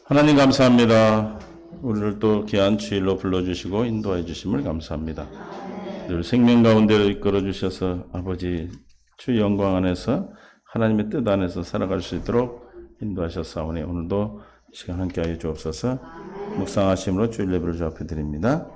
하나님 감사합니다. 우리를 또 귀한 주일로 불러주시고 인도해 주심을 감사합니다. 늘 생명 가운데로 이끌어 주셔서 아버지 주 영광 안에서 하나님의 뜻 안에서 살아갈 수 있도록 인도하셨사오니 오늘도 시간 함께하여 주옵소서. 묵상하심으로 주일 예배를 주 앞에 드립니다.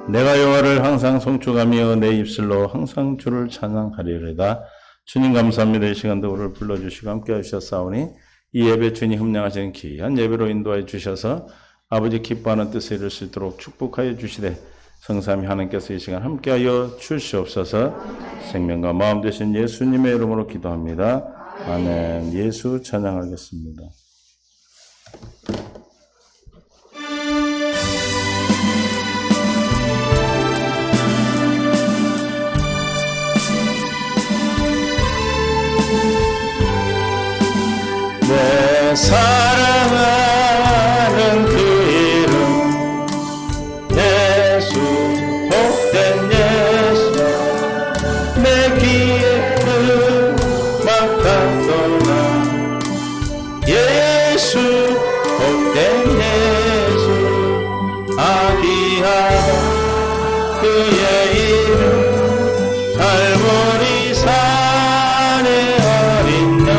내가 여호와를 항상 송축하며 내 입술로 항상 주를 찬양하리로다. 주님 감사합니다. 이 시간도 우리를 불러주시고 함께해 주셨사오니 이 예배 주님 흠량하시는 귀한 예배로 인도해 주셔서 아버지 기뻐하는 뜻을 이룰 수 있도록 축복하여 주시되 성삼위 하나님께서 이 시간 함께하여 주시옵소서. 생명과 마음 되신 예수님의 이름으로 기도합니다. 아멘. 예수 찬양하겠습니다. 내 사랑하는 그 이름 예수, 복된 예수, 내 귀에 막았도다. 예수, 복된 예수, 아귀한 그의 이름, 갈보리 산의 어린 양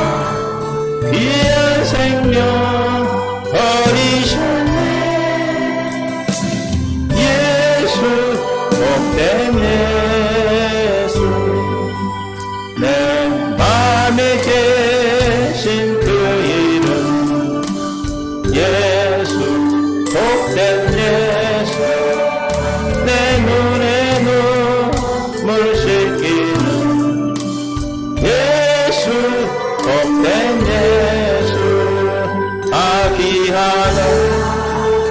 귀한 생명 버리셨네. 예수, 복된 예수, 내 맘에 계신 그 이름 예수, 복된 예수, 내 눈에 눈물 씻기는 예수, 복된 예수, 아귀하다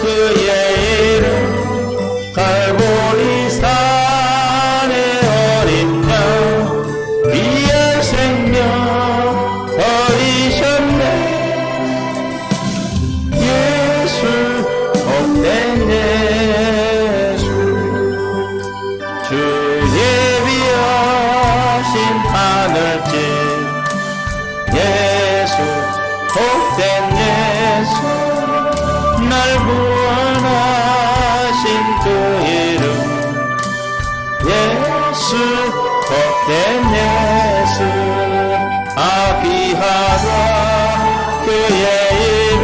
그의 이름, 갈보리 산의 어린 양 귀한 생명 버리셨네. 예수, 복된 예수, 주 예비하신 하늘집 예수, 복된 예수, 날 구원하신 그 이름 예수, 복된 예수, 아귀하다 그의 이름,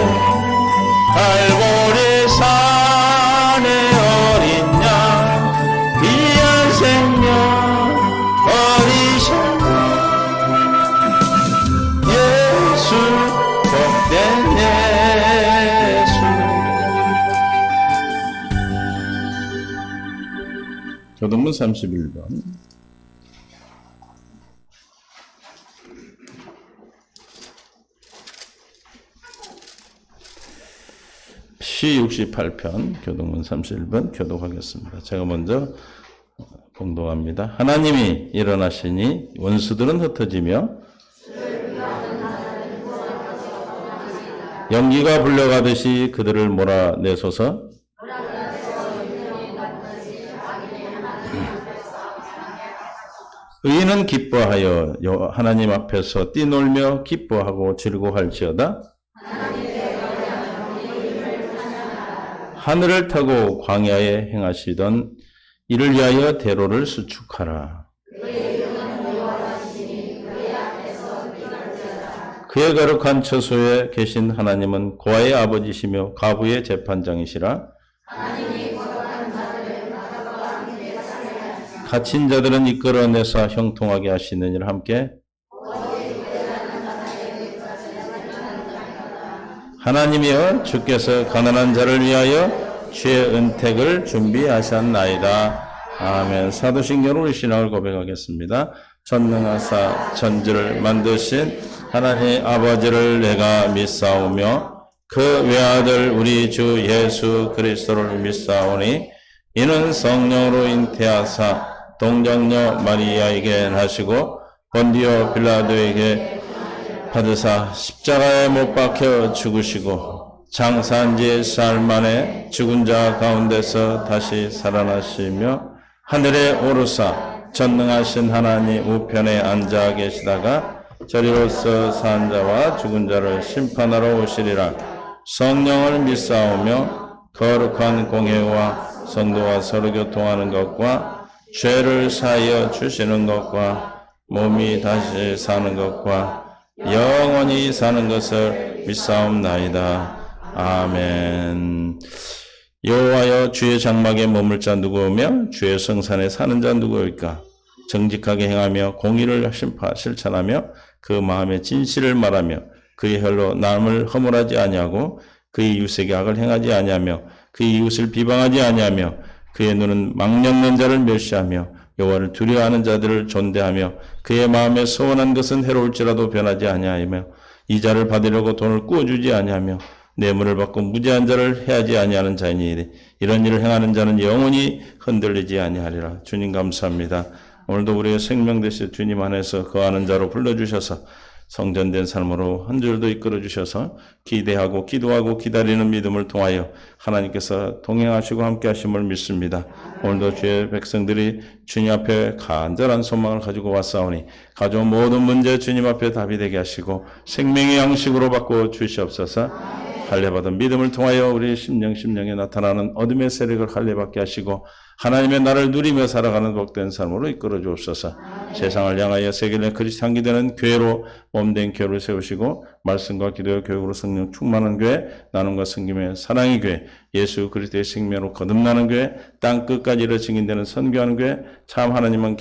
갈보리 산의 어린 양 귀한 생명 버리셨네. 예수, 복된 예수. 교동문 31번. P68편, 교동문 31번 교독하겠습니다. 제가 먼저 봉독합니다. 하나님이 일어나시니 원수들은 흩어지며 연기가 불려가듯이 그들을 몰아내소서. 의인은 기뻐하여 하나님 앞에서 뛰놀며 기뻐하고 즐거워할지어다. 하늘을 타고 광야에 행하시던 이를 위하여 대로를 수축하라. 그의 거룩한 처소에 계신 하나님은 고아의 아버지시며 과부의 재판장이시라. 갇힌 자들은 이끌어내사 형통하게 하시는 일 함께 하나님이여 주께서 가난한 자를 위하여 주의 은택을 준비하셨나이다. 아멘. 사도신경으로 우리 신앙을 고백하겠습니다. 전능하사 천지를 만드신 하나님 아버지를 내가 믿사오며 그 외아들 우리 주 예수 그리스도를 믿사오니 이는 성령으로 잉태하사 동정녀 마리아에게 나시고 본디오 빌라도에게 받으사 십자가에 못 박혀 죽으시고 장사한 지 사흘 만에 죽은 자 가운데서 다시 살아나시며 하늘에 오르사 전능하신 하나님 우편에 앉아 계시다가 저리로서 산 자와 죽은 자를 심판하러 오시리라. 성령을 믿사오며 거룩한 공회와 성도와 서로 교통하는 것과 죄를 사하여 주시는 것과 몸이 다시 사는 것과 영원히 사는 것을 믿사옵나이다. 아멘. 여호와여 주의 장막에 머물 자 누구오며 주의 성산에 사는 자 누구일까? 정직하게 행하며 공의를 실천하며 그 마음의 진실을 말하며 그의 혈로 남을 허물하지 아니하고 그의 이웃에게 악을 행하지 아니하며 그의 이웃을 비방하지 아니하며 그의 눈은 망령된 자를 멸시하며 여호와를 두려워하는 자들을 존대하며 그의 마음에 소원한 것은 해로울지라도 변하지 아니하며 이자를 받으려고 돈을 꾸어주지 아니하며 뇌물을 받고 무죄한 자를 해하지 아니하는 자이니 이런 일을 행하는 자는 영원히 흔들리지 아니하리라. 주님 감사합니다. 오늘도 우리의 생명 되실 주님 안에서 거하는 자로 불러주셔서 성전된 삶으로 한 줄도 이끌어 주셔서 기대하고 기도하고 기다리는 믿음을 통하여 하나님께서 동행하시고 함께 하심을 믿습니다. 오늘도 주의 백성들이 주님 앞에 간절한 소망을 가지고 왔사오니 가져온 모든 문제 주님 앞에 답이 되게 하시고 생명의 양식으로 바꿔 주시옵소서. 할례받은 믿음을 통하여 우리 심령에 나타나는 어둠의 세력을 할례받게 하시고 하나님의 나라를 누리며 살아가는 복된 삶으로 이끌어 주옵소서. 세상을 향하여 세계를 그리스도 향기 되는 교회로 몸된 교회를 세우시고 말씀과 기도와 교육으로 성령 충만한 교회, 나눔과 섬김의 사랑의 교회, 예수 그리스도의 생명으로 거듭나는 교회, 땅 끝까지 이르러 증인되는 선교하는 교회, 참 하나님만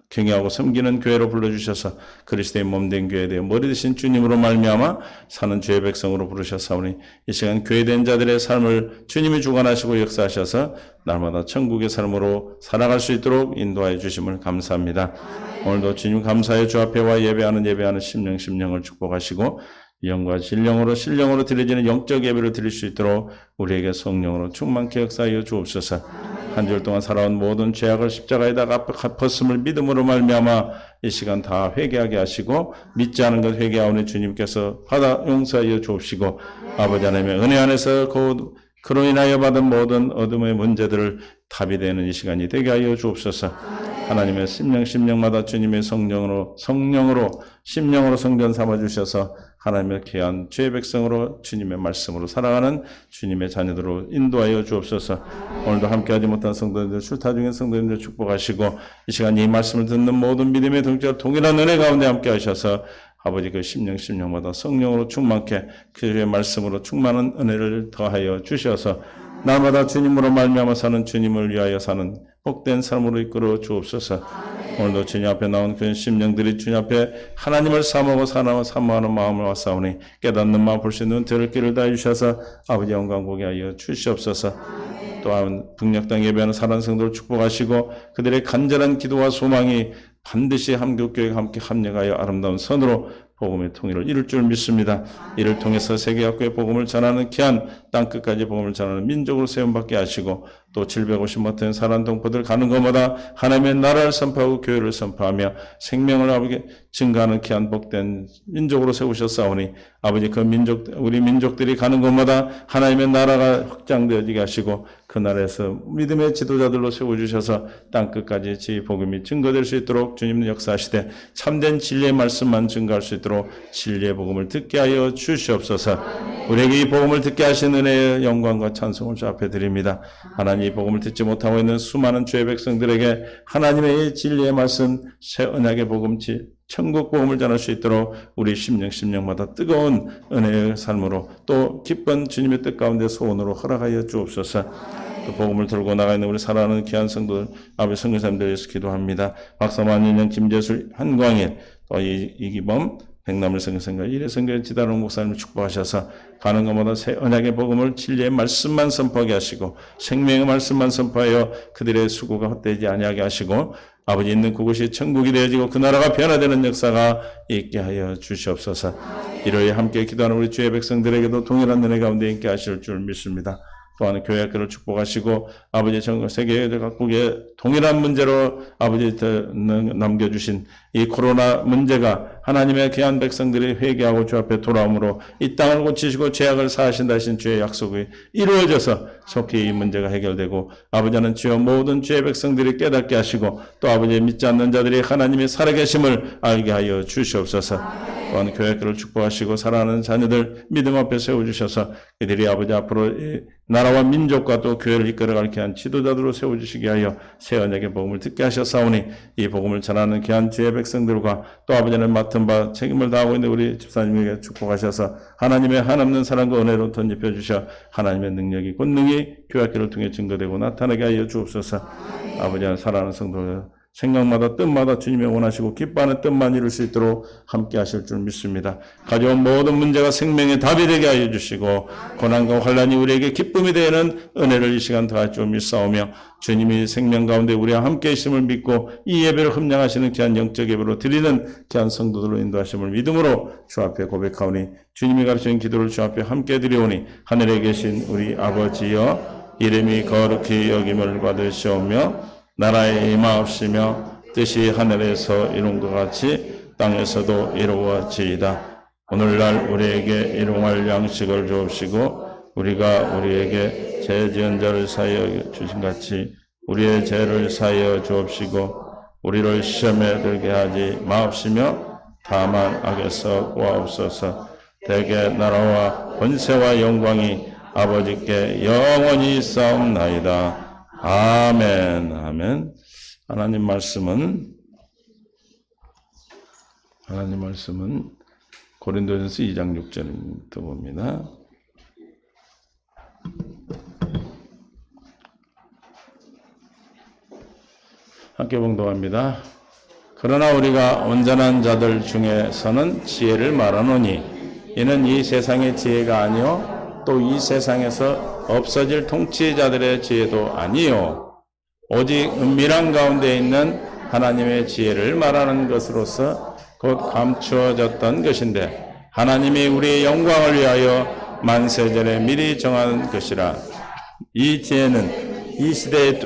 경외하고 섬기는 교회로 불러주셔서 그리스도의 몸된 교회에 대해 머리 되신 주님으로 말미암아 사는 주의 백성으로 부르셨사오니 이 시간 교회된 자들의 삶을 주님이 주관하시고 역사하셔서 날마다 천국의 삶으로 살아갈 수 있도록 인도하여 주심을 감사합니다. 오늘도 주님 감사의 주 앞에 와 예배하는 심령을 축복하시고 영과 신령으로 드려지는 영적 예배를 드릴 수 있도록 우리에게 성령으로 충만케 역사하여 주옵소서. 한 주 동안 살아온 모든 죄악을 십자가에다가 갚았음을 믿음으로 말미암아 이 시간 다 회개하게 하시고 믿지 않은 것 회개하오니 주님께서 받아 용서하여 주옵시고 아버지 하나님의 은혜 안에서 그로 인하여 받은 모든 어둠의 문제들을 답이 되는 이 시간이 되게 하여 주옵소서. 하나님의 심령마다 주님의 성령으로 성전 삼아주셔서 하나님의 귀한 죄의 백성으로 주님의 말씀으로 살아가는 주님의 자녀들로 인도하여 주옵소서. 오늘도 함께하지 못한 성도님들, 출타 중인 성도님들 축복하시고 이 시간 이 말씀을 듣는 모든 믿음의 동지와 동일한 은혜 가운데 함께하셔서 아버지 그 심령마다 성령으로 충만케 그의 말씀으로 충만한 은혜를 더하여 주셔서 날마다 주님으로 말미암아 사는 주님을 위하여 사는 복된 삶으로 이끌어 주옵소서. 오늘도 주님 앞에 나온 그 심령들이 주님 앞에 하나님을 사모하는 마음을 왔사오니 깨닫는 마음 볼 수 있는 들을 길을 다해 주셔서 아버지 영광 보게 하여 주시옵소서. 또한 북녘 땅 예배하는 사랑하는 성도를 축복하시고 그들의 간절한 기도와 소망이 반드시 한국교회가 함께 합력하여 아름다운 선으로 복음의 통일을 이룰 줄 믿습니다. 이를 통해서 세계학교의 복음을 전하는 귀한 땅끝까지 복음을 전하는 민족으로 세움받게 하시고 또 750만 사람 동포들 가는 것마다 하나님의 나라를 선포하고 교회를 선포하며 생명을 아버지 증가하는 귀한 복된 민족으로 세우셨사오니 아버지 우리 민족들이 가는 곳마다 하나님의 나라가 확장되어지게 하시고 그 나라에서 믿음의 지도자들로 세워주셔서 땅끝까지 지 복음이 증거될 수 있도록 주님은 역사하시되 참된 진리의 말씀만 증거할 수 있도록 진리의 복음을 듣게 하여 주시옵소서. 우리에게 이 복음을 듣게 하신 은혜의 영광과 찬송을 주 앞에 드립니다. 하나님 이 복음을 듣지 못하고 있는 수많은 죄의 백성들에게 하나님의 이 진리의 말씀 새 언약의 복음치 천국 복음을 전할 수 있도록 우리 심령마다 뜨거운 은혜의 삶으로 또 기쁜 주님의 뜻 가운데 소원으로 허락하여 주옵소서. 또 복음을 들고 나가 있는 우리 사랑하는 귀한 성도들 아버지 성교사님들 위해서 기도합니다. 박사만 인형 김재술 한광일 또 이기범 백남일 성교사님과 이래 성교회 지다롱 목사님을 축복하셔서 가는 것마다 새 언약의 복음을 진리의 말씀만 선포하게 하시고 생명의 말씀만 선포하여 그들의 수고가 헛되지 아니하게 하시고 아버지 있는 그곳이 천국이 되어지고 그 나라가 변화되는 역사가 있게 하여 주시옵소서. 이로에 함께 기도하는 우리 주의 백성들에게도 동일한 은혜 가운데 있게 하실 줄 믿습니다. 또한 교회 학교를 축복하시고 아버지 전 세계 각국의 동일한 문제로 아버지 남겨주신 이 코로나 문제가 하나님의 귀한 백성들이 회개하고 주 앞에 돌아옴으로 이 땅을 고치시고 죄악을 사하신다 하신 주의 약속이 이루어져서 속히 이 문제가 해결되고 아버지는 주여 모든 주의 백성들이 깨닫게 하시고 또 아버지 믿지 않는 자들이 하나님의 살아계심을 알게 하여 주시옵소서. 또한 교회 학교를 축복하시고 사랑하는 자녀들 믿음 앞에 세워주셔서 이들이 아버지 앞으로 나라와 민족과 또 교회를 이끌어갈 귀한 지도자들로 세워주시게 하여 새 언약의 복음을 듣게 하셨사오니 이 복음을 전하는 귀한 주의 백성들과 또 아버지는 맡은 바 책임을 다하고 있는 우리 집사님에게 축복하셔서 하나님의 한없는 사랑과 은혜로 덧입혀 주셔 하나님의 능력이 권능이 교회 학교를 통해 증거되고 나타나게 하여 주옵소서. 아버지는 사랑하는 성도들 생각마다 뜻마다 주님이 원하시고 기뻐하는 뜻만 이룰 수 있도록 함께 하실 줄 믿습니다. 가져온 모든 문제가 생명의 답이 되게 하여 주시고 고난과 환난이 우리에게 기쁨이 되는 은혜를 이 시간 더할 줄 믿사오며 주님이 생명 가운데 우리와 함께 있음을 믿고 이 예배를 흠양하시는 귀한 영적 예배로 드리는 귀한 성도들로 인도하심을 믿음으로 주 앞에 고백하오니 주님이 가르치는 기도를 주 앞에 함께 드리오니 하늘에 계신 우리 아버지여 이름이 거룩히 여김을 받으시오며 나라에 임하옵시며 뜻이 하늘에서 이룬 것 같이 땅에서도 이루어지이다. 오늘날 우리에게 일용할 양식을 주옵시고 우리가 우리에게 죄 지은 자를 사하여 주신 같이 우리의 죄를 사하여 주옵시고 우리를 시험에 들게 하지 마옵시며 다만 악에서 구하옵소서. 대개 나라와 권세와 영광이 아버지께 영원히 있사옵나이다. 아멘. 아멘. 하나님 말씀은 고린도전서 2장 6절부터 봅니다. 함께 봉독합니다. 그러나 우리가 온전한 자들 중에서는 지혜를 말하노니 이는 이 세상의 지혜가 아니요 또 이 세상에서 없어질 통치자들의 지혜도 아니요 오직 은밀한 가운데 있는 하나님의 지혜를 말하는 것으로서 곧 감추어졌던 것인데 하나님이 우리의 영광을 위하여 만세전에 미리 정한 것이라. 이 지혜는 이 시대에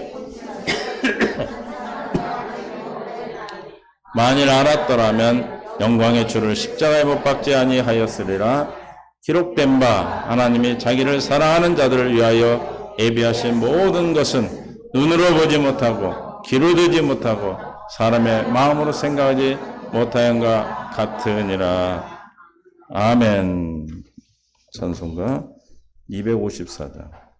만일 알았더라면 영광의 주를 십자가에 못 박지 아니하였으리라. 기록된 바 하나님이 자기를 사랑하는 자들을 위하여 예비하신 모든 것은 눈으로 보지 못하고 귀로 듣지 못하고 사람의 마음으로 생각하지 못하였과 같으니라. 아멘. 찬송가 254장.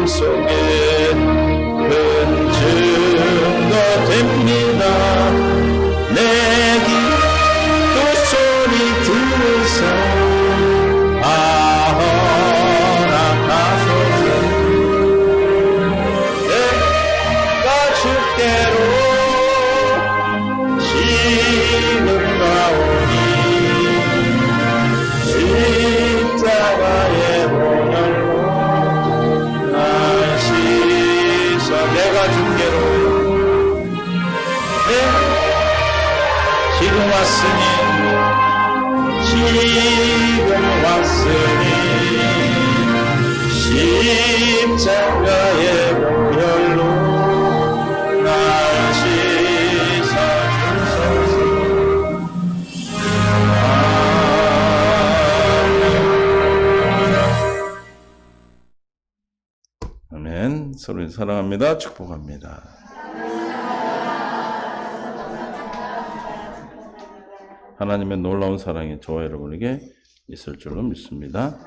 속에 큰 증거 됩니다. 내 기도 소리 들으사 허락하소서. 내가 주께로 지금 가오니 십자가의 보혈로 날 씻어. 내가 주께로 지금 왔으니 십자가의 보혈로 날 씻어 주소서. 아멘. 서로 사랑합니다. 축복합니다. 하나님의 놀라운 사랑이 저와 여러분에게 있을 줄로 믿습니다.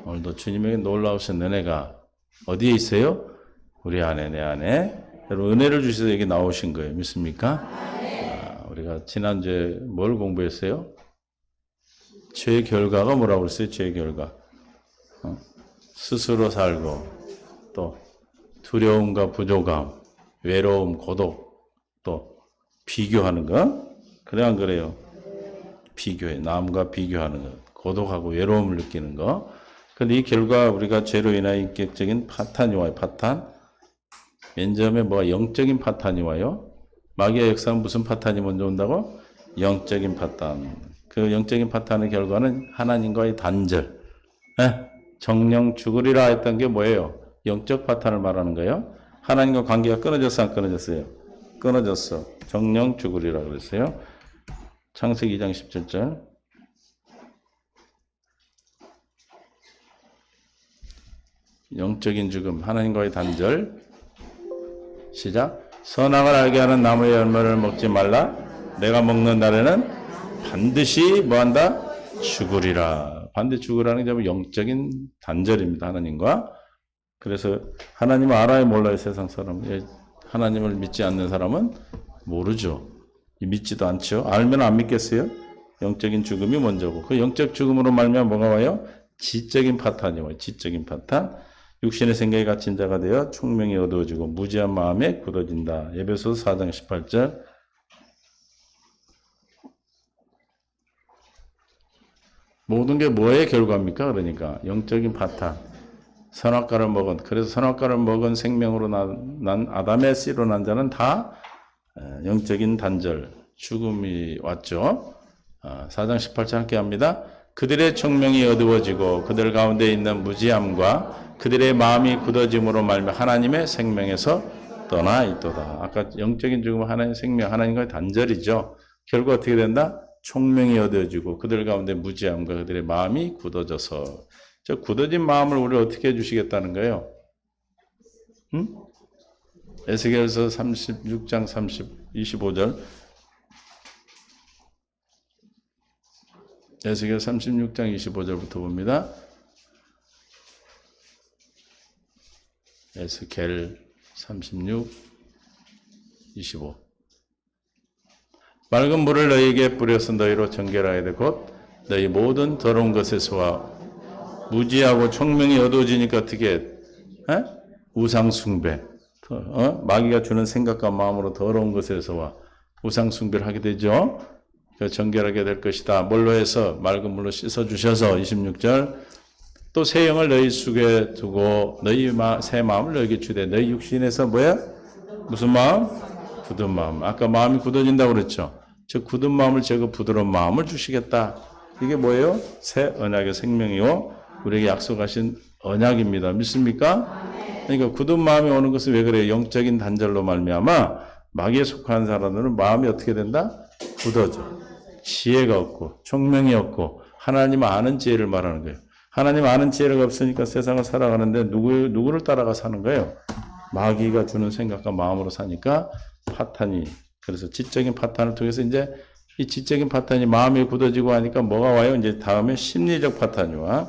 오늘도 주님에게 놀라우신 은혜가 어디에 있어요? 우리 안에, 내 안에. 여러분 은혜를 주셔서 여기 나오신 거예요. 믿습니까? 우리가 지난주에 뭘 공부했어요? 죄의 결과가 뭐라고 그랬어요? 죄의 결과. 스스로 살고 또 두려움과 부족함, 외로움, 고독, 또 비교하는 거. 그래 안 그래요? 비교해. 남과 비교하는 것. 고독하고 외로움을 느끼는 거. 근데 이 결과 우리가 죄로 인한 인격적인 파탄이 와요. 파탄. 맨 처음에 뭐가 영적인 파탄이 와요. 마귀의 역사는 무슨 파탄이 먼저 온다고? 영적인 파탄. 그 영적인 파탄의 결과는 하나님과의 단절. 정령 죽으리라 했던 게 뭐예요? 영적 파탄을 말하는 거예요. 하나님과 관계가 끊어졌어, 안 끊어졌어요? 끊어졌어. 정령 죽으리라 그랬어요. 창세기 2장 17절. 영적인 죽음, 하나님과의 단절. 시작. 선악을 알게 하는 나무의 열매를 먹지 말라. 내가 먹는 날에는 반드시 뭐한다? 죽으리라. 반드시 죽으라는 게 영적인 단절입니다. 하나님과. 그래서 하나님을 알아야 몰라요. 세상 사람. 하나님을 믿지 않는 사람은 모르죠. 믿지도 않죠. 알면 안 믿겠어요? 영적인 죽음이 먼저고 그 영적 죽음으로 말미암아 뭐가 와요? 지적인 파탄이 와요. 지적인 파탄. 육신의 생각이 갇힌 자가 되어 총명이 어두워지고 무지한 마음에 굳어진다. 에베소서 4장 18절. 모든 게 뭐의 결과입니까? 그러니까 영적인 파탄. 선악과를 먹은, 그래서 선악과를 먹은 생명으로 난 아담의 씨로 난 자는 다 영적인 단절, 죽음이 왔죠. 4장 18절 함께 합니다. 그들의 청명이 어두워지고 그들 가운데 있는 무지함과 그들의 마음이 굳어짐으로 말미암아 하나님의 생명에서 떠나 있도다. 아까 영적인 죽음은 하나님의 생명, 하나님과의 단절이죠. 결과 어떻게 된다? 총명이 어두워지고 그들 가운데 무지함과 그들의 마음이 굳어져서. 저 굳어진 마음을 우리 어떻게 해주시겠다는 거예요? 응? 에스겔서 36장 25절. 에스겔 36장 25절부터 봅니다. 에스겔 36, 25. 맑은 물을 너희에게 뿌려서 너희로 정결하게 되 곧 너희 모든 더러운 것에서와 무지하고 총명이 어두워지니까 어떻게 우상 숭배. 마귀가 주는 생각과 마음으로 더러운 것에서와 우상 숭배를 하게 되죠. 정결하게 될 것이다. 뭘로 해서? 맑은 물로 씻어주셔서. 26절. 또 새 영을 너희 속에 두고 너희 새 마음을 너희에게 주되 너희 육신에서 뭐야? 무슨 마음? 굳은 마음. 아까 마음이 굳어진다고 그랬죠. 저 굳은 마음을 제거 부드러운 마음을 주시겠다. 이게 뭐예요? 새 언약의 생명이요. 우리에게 약속하신 언약입니다. 믿습니까? 그러니까 굳은 마음이 오는 것은 왜 그래요? 영적인 단절로 말미암아 마귀에 속한 사람들은 마음이 어떻게 된다? 굳어져. 지혜가 없고 총명이 없고 하나님 아는 지혜를 말하는 거예요. 하나님 아는 지혜가 없으니까 세상을 살아가는데 누구를 따라가 사는 거예요? 마귀가 주는 생각과 마음으로 사니까 파탄이. 그래서 지적인 파탄을 통해서 이제 이 지적인 파탄이 마음이 굳어지고 하니까 뭐가 와요? 이제 다음에 심리적 파탄이 와.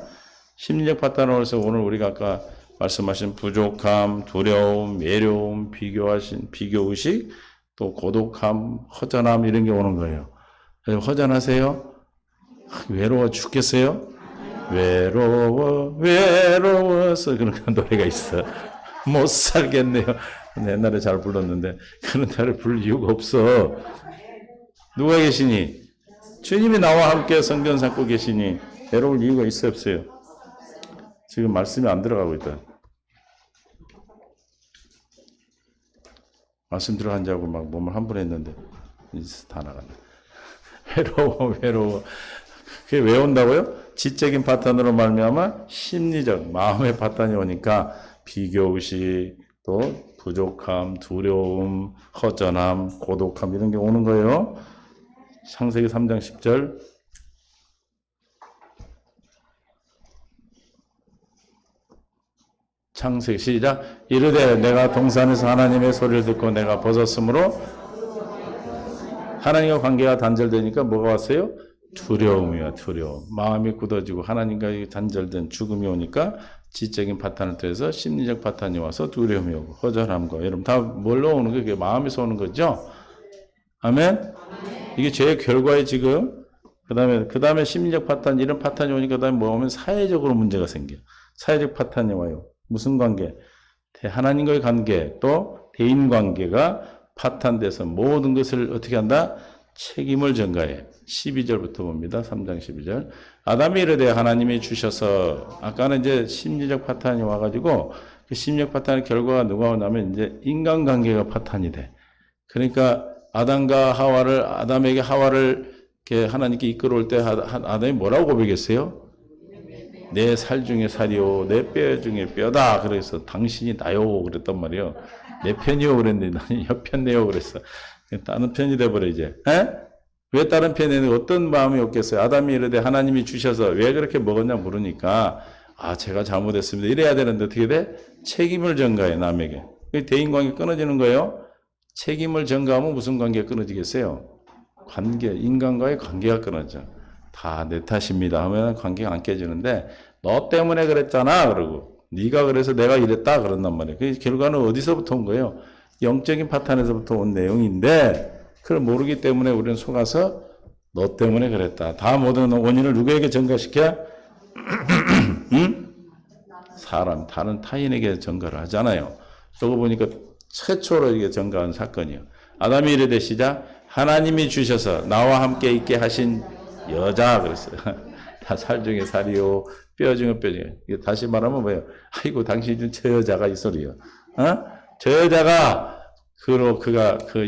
심리적 파탄으로 해서 오늘 우리가 아까 말씀하신 부족함, 두려움, 외로움, 비교의식, 또 고독함, 허전함 이런 게 오는 거예요. 허전하세요? 외로워 죽겠어요? 외로워서 그런 노래가 있어. 못 살겠네요. 옛날에 잘 불렀는데 그런 노래 부를 이유가 없어. 누가 계시니? 주님이 나와 함께 성전 삼고 계시니 외로울 이유가 있어 없어요? 지금 말씀이 안 들어가고 있다. 말씀 들어간 줄 알고 막 몸을 함부로 했는데 다 나갔네. 외로워. 그게 왜 온다고요? 지적인 파탄으로 말미암아 심리적 마음의 파탄이 오니까 비교의식, 또 부족함, 두려움, 허전함, 고독함 이런 게 오는 거예요. 창세기 3장 10절. 창세기 시작. 이르되 내가 동산에서 하나님의 소리를 듣고 내가 벗었으므로 하나님과 관계가 단절되니까 뭐가 왔어요? 두려움이야, 두려움. 마음이 굳어지고 하나님과 단절된 죽음이 오니까 지적인 파탄을 통해서 심리적 파탄이 와서 두려움이 오고 허전함과 여러분 다 뭘로 오는 거예요? 그게 마음에서 오는 거죠? 아멘? 이게 죄의 결과에 지금 그 다음에 심리적 파탄 이런 파탄이 오니까 그다음에 뭐 오면 사회적으로 문제가 생겨요. 사회적 파탄이 와요. 무슨 관계? 하나님과의 관계 또 대인 관계가 파탄돼서 모든 것을 어떻게 한다? 책임을 전가해. 12절부터 봅니다. 3장 12절. 아담이 이르되 하나님이 주셔서 아까는 이제 심리적 파탄이 와가지고 그 심리적 파탄의 결과가 누가 오냐면 이제 인간관계가 파탄이 돼. 그러니까 아담에게 하와를 이렇게 하나님께 이끌어올 때 아담이 뭐라고 고백했어요? 내 살 중에 살이요, 내 뼈 중에 뼈다. 그래서 당신이 나요. 그랬단 말이에요. 내 편이요. 그랬는데 나는 옆편네요. 그랬어. 다른 편이 돼버려 이제. 왜 다른 편에는 어떤 마음이 없겠어요? 아담이 이르되 하나님이 주셔서 왜 그렇게 먹었냐 물으니까 제가 잘못했습니다. 이래야 되는데 어떻게 돼? 책임을 전가해 남에게. 대인관계 끊어지는 거예요. 책임을 전가하면 무슨 관계가 끊어지겠어요? 인간과의 관계가 끊어져. 다 내 탓입니다 하면 관계가 안 깨지는데 너 때문에 그랬잖아 그러고 네가 그래서 내가 이랬다 그런단 말이에요. 그 결과는 어디서부터 온 거예요? 영적인 파탄에서부터 온 내용인데 그걸 모르기 때문에 우리는 속아서 너 때문에 그랬다. 다 모든 원인을 누구에게 전가시켜? 응? 다른 타인에게 전가를 하잖아요. 저거 보니까 최초로 이게 전가한 사건이에요. 아담이 이르되 시작 하나님이 주셔서 나와 함께 있게 하신 여자 그랬어요. 다 살 중에 살이요, 뼈 중에 뼈 중에. 다시 말하면 뭐예요? 아이고 당신 준 저 여자가 이 소리요. 저 여자가 그가 그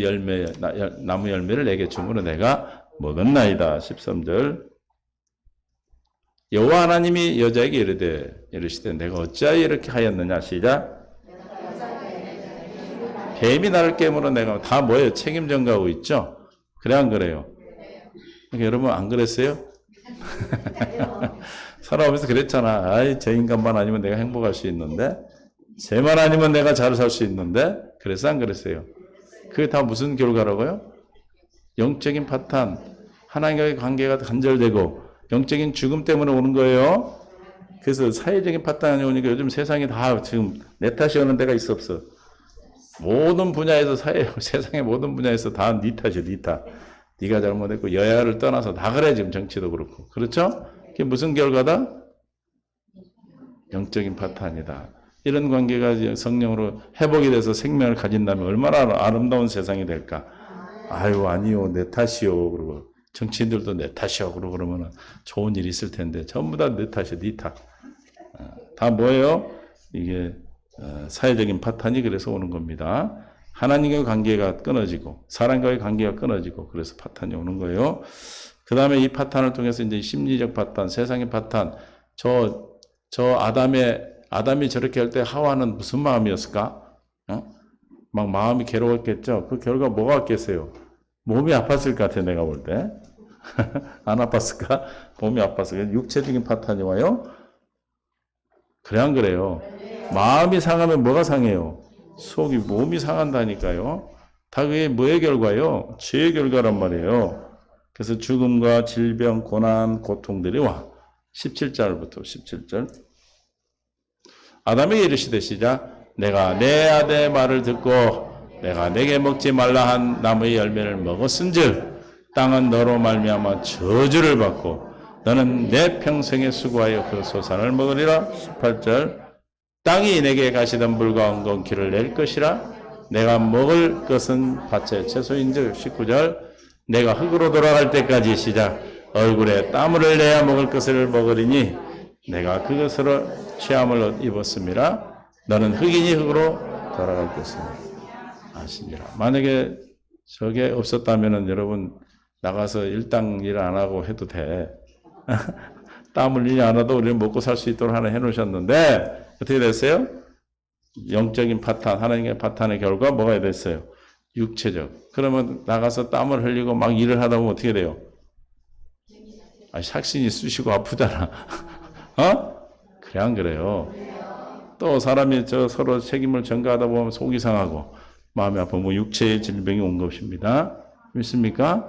나무 열매를 내게 줌으로 내가 먹었나이다. 13절. 여호와 하나님이 여자에게 이르시되 내가 어찌하여 이렇게 하였느냐. 시작. 뱀이 나를 깨물어 내가 다 뭐예요? 책임 전가하고 있죠? 그래 안 그래요? 그러니까 여러분 안 그랬어요? 살아오면서 그랬잖아. 저 인간만 아니면 내가 행복할 수 있는데 쟤만 아니면 내가 잘 살 수 있는데 그래서 안 그랬어요? 그게 다 무슨 결과라고요? 영적인 파탄, 하나님과의 관계가 단절되고 영적인 죽음 때문에 오는 거예요. 그래서 사회적인 파탄이 오니까 요즘 세상이 다 지금 내 탓이 오는 데가 있어 없어? 모든 분야에서 세상의 모든 분야에서 다 네 탓이야, 네 탓. 네가 잘못했고 여야를 떠나서 다 그래 지금 정치도 그렇고 그렇죠? 그게 무슨 결과다? 영적인 파탄이다. 이런 관계가 성령으로 회복이 돼서 생명을 가진다면 얼마나 아름다운 세상이 될까? 아니요 내 탓이요 그러고 정치인들도 내 탓이요 그러고 그러면 좋은 일이 있을 텐데 전부 다 내 탓이야 네 탓. 다 뭐예요? 이게 사회적인 파탄이 그래서 오는 겁니다. 하나님과의 관계가 끊어지고 사람과의 관계가 끊어지고 그래서 파탄이 오는 거예요. 그 다음에 이 파탄을 통해서 이제 심리적 파탄, 세상의 파탄. 아담이 저렇게 할 때 하와는 무슨 마음이었을까? 막 마음이 괴로웠겠죠. 그 결과 뭐가 왔겠어요? 몸이 아팠을 것 같아 내가 볼 때. 안 아팠을까? 몸이 아팠을까? 육체적인 파탄이 와요. 그래 안 그래요? 마음이 상하면 뭐가 상해요? 속이 몸이 상한다니까요. 다 그게 뭐의 결과요? 죄의 결과란 말이에요. 그래서 죽음과 질병, 고난, 고통들이 와. 17절부터 17절. 아담에게 이르시되 시작. 내가 내 아들의 말을 듣고 내가 내게 먹지 말라 한 나무의 열매를 먹었은즉 땅은 너로 말미암아 저주를 받고 너는 내 평생에 수고하여 그 소산을 먹으리라. 18절. 땅이 내게 가시던 물과 엉겅퀴를 낼 것이라. 내가 먹을 것은 밭의 채소인즉. 19절. 내가 흙으로 돌아갈 때까지 시작. 얼굴에 땀을 흘려야 먹을 것을 먹으리니 내가 그것으로 취함을 입었음이라. 너는 흙이니 흙으로 돌아갈 것을 아시니라. 만약에 저게 없었다면 여러분 나가서 일당 일 안 하고 해도 돼. 땀 흘리지 않아도 우리는 먹고 살 수 있도록 하나 해놓으셨는데 어떻게 됐어요? 영적인 파탄, 하나님의 파탄의 결과 뭐가 됐어요? 육체적. 그러면 나가서 땀을 흘리고 막 일을 하다 보면 어떻게 돼요? 삭신이 쑤시고 아프잖아. 그래 안 그래요? 또 사람이 서로 책임을 전가하다 보면 속이 상하고 마음이 아프고 뭐 육체의 질병이 온 것입니다. 믿습니까?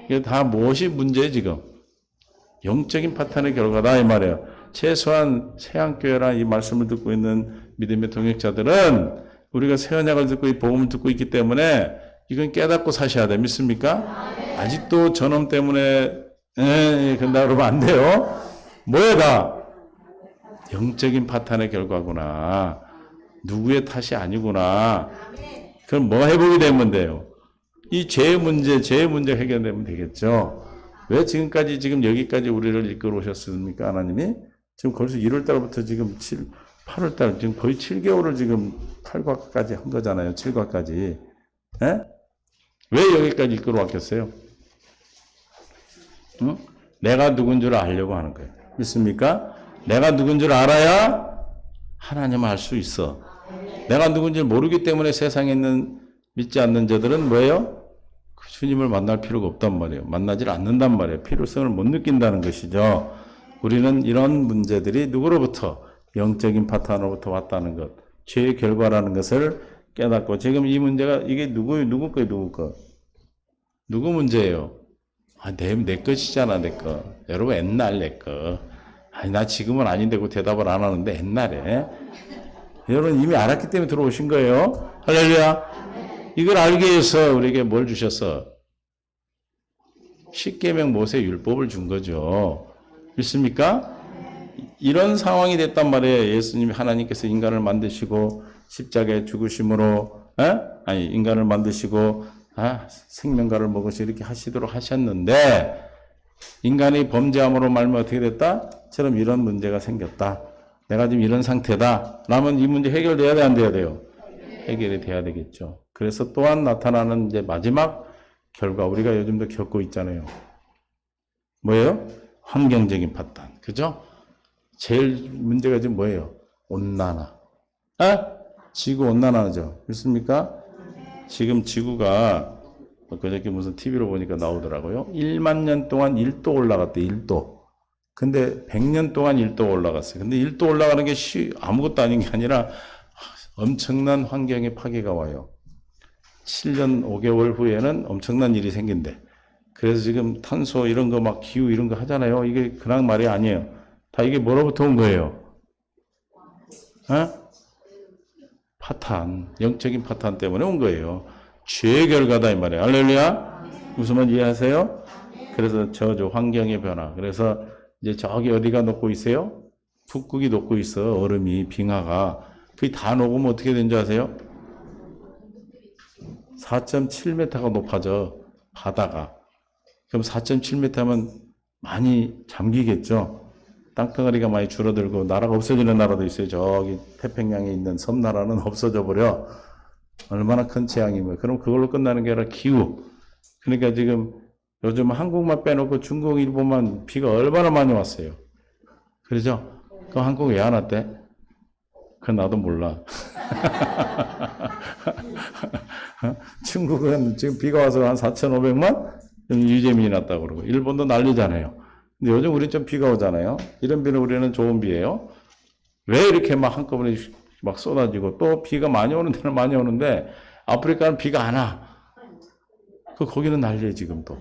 이게 다 무엇이 문제예요 지금? 영적인 파탄의 결과다 이 말이에요. 최소한 새한교회라는 이 말씀을 듣고 있는 믿음의 동역자들은 우리가 새 언약을 듣고 이 복음을 듣고 있기 때문에 이건 깨닫고 사셔야 돼. 믿습니까? 아직도 저놈 때문에 근다 그러면 안 돼요. 뭐야 다? 영적인 파탄의 결과구나. 누구의 탓이 아니구나. 그럼 뭐 해보게 되면 돼요? 이 죄의 문제 해결되면 되겠죠. 왜 지금까지 지금 여기까지 우리를 이끌어 오셨습니까? 하나님이? 지금 벌써 1월 달부터 지금 8월 달, 지금 거의 7개월을 지금 8과까지 한 거잖아요. 7과까지. 예? 왜 여기까지 이끌어 왔겠어요? 응? 내가 누군 줄 알려고 하는 거예요. 믿습니까? 내가 누군 줄 알아야 하나님을 알 수 있어. 내가 누군지 모르기 때문에 세상에 있는 믿지 않는 자들은 뭐예요? 그 주님을 만날 필요가 없단 말이에요. 만나질 않는단 말이에요. 필요성을 못 느낀다는 것이죠. 우리는 이런 문제들이 누구로부터? 영적인 파탄으로부터 왔다는 것. 죄의 결과라는 것을 깨닫고 지금 이 문제가 이게 누구 거예요? 누구 거? 누구 문제예요? 내 것이잖아, 내 거. 여러분 옛날 내 거. 나 지금은 아닌데 그 대답을 안 하는데 옛날에. 여러분 이미 알았기 때문에 들어오신 거예요. 할렐루야. 이걸 알기 위해서 우리에게 뭘 주셨어? 십계명 모세 율법을 준 거죠. 믿습니까? 이런 상황이 됐단 말이에요. 예수님이 하나님께서 인간을 만드시고 십자가에 죽으심으로 인간을 만드시고 생명과를 먹으시 이렇게 하시도록 하셨는데 인간이 범죄함으로 말면 어떻게 됐다? 처럼 이런 문제가 생겼다. 내가 지금 이런 상태다. 라면 이 문제 해결돼야 돼, 안 돼야 돼요? 해결이 돼야 되겠죠. 그래서 또한 나타나는 이제 마지막 결과 우리가 요즘도 겪고 있잖아요. 뭐예요? 환경적인 파탄. 그죠? 제일 문제가 지금 뭐예요? 온난화. 지구 온난화죠. 그렇습니까? 지금 지구가 그저께 무슨 TV로 보니까 나오더라고요. 1만 년 동안 1도 올라갔대, 1도. 근데 100년 동안 1도 올라갔어요. 근데 1도 올라가는 게 아무것도 아닌 게 아니라 엄청난 환경의 파괴가 와요. 7년 5개월 후에는 엄청난 일이 생긴대. 그래서 지금 탄소 이런 거 막 기후 이런 거 하잖아요. 이게 그냥 말이 아니에요. 다 이게 뭐로부터 온 거예요? 파탄, 영적인 파탄 때문에 온 거예요. 죄의 결과다 이 말이에요. 할렐루야. 무슨 말 이해하세요? 그래서 저주, 환경의 변화. 그래서 이제 저기 어디가 녹고 있어요? 북극이 녹고 있어. 얼음이, 빙하가. 그게 다 녹으면 어떻게 된 줄 아세요? 4.7m가 높아져. 바다가. 그럼 4.7m면 많이 잠기겠죠. 땅덩어리가 많이 줄어들고 나라가 없어지는 나라도 있어요. 저기 태평양에 있는 섬나라는 없어져 버려. 얼마나 큰 재앙이면. 그럼 그걸로 끝나는 게 아니라 기후. 그러니까 지금 요즘 한국만 빼놓고 중국, 일본만 비가 얼마나 많이 왔어요. 그러죠? 그럼 한국 왜 안 왔대? 그건 나도 몰라. 중국은 지금 비가 와서 한 4,500만? 유재민이 났다고 그러고. 일본도 난리잖아요. 근데 요즘 우린 좀 비가 오잖아요. 이런 비는 우리는 좋은 비예요. 왜 이렇게 막 한꺼번에 막 쏟아지고 또 비가 많이 오는 데는 많이 오는데 아프리카는 비가 안 와. 거기는 난리예요 지금도.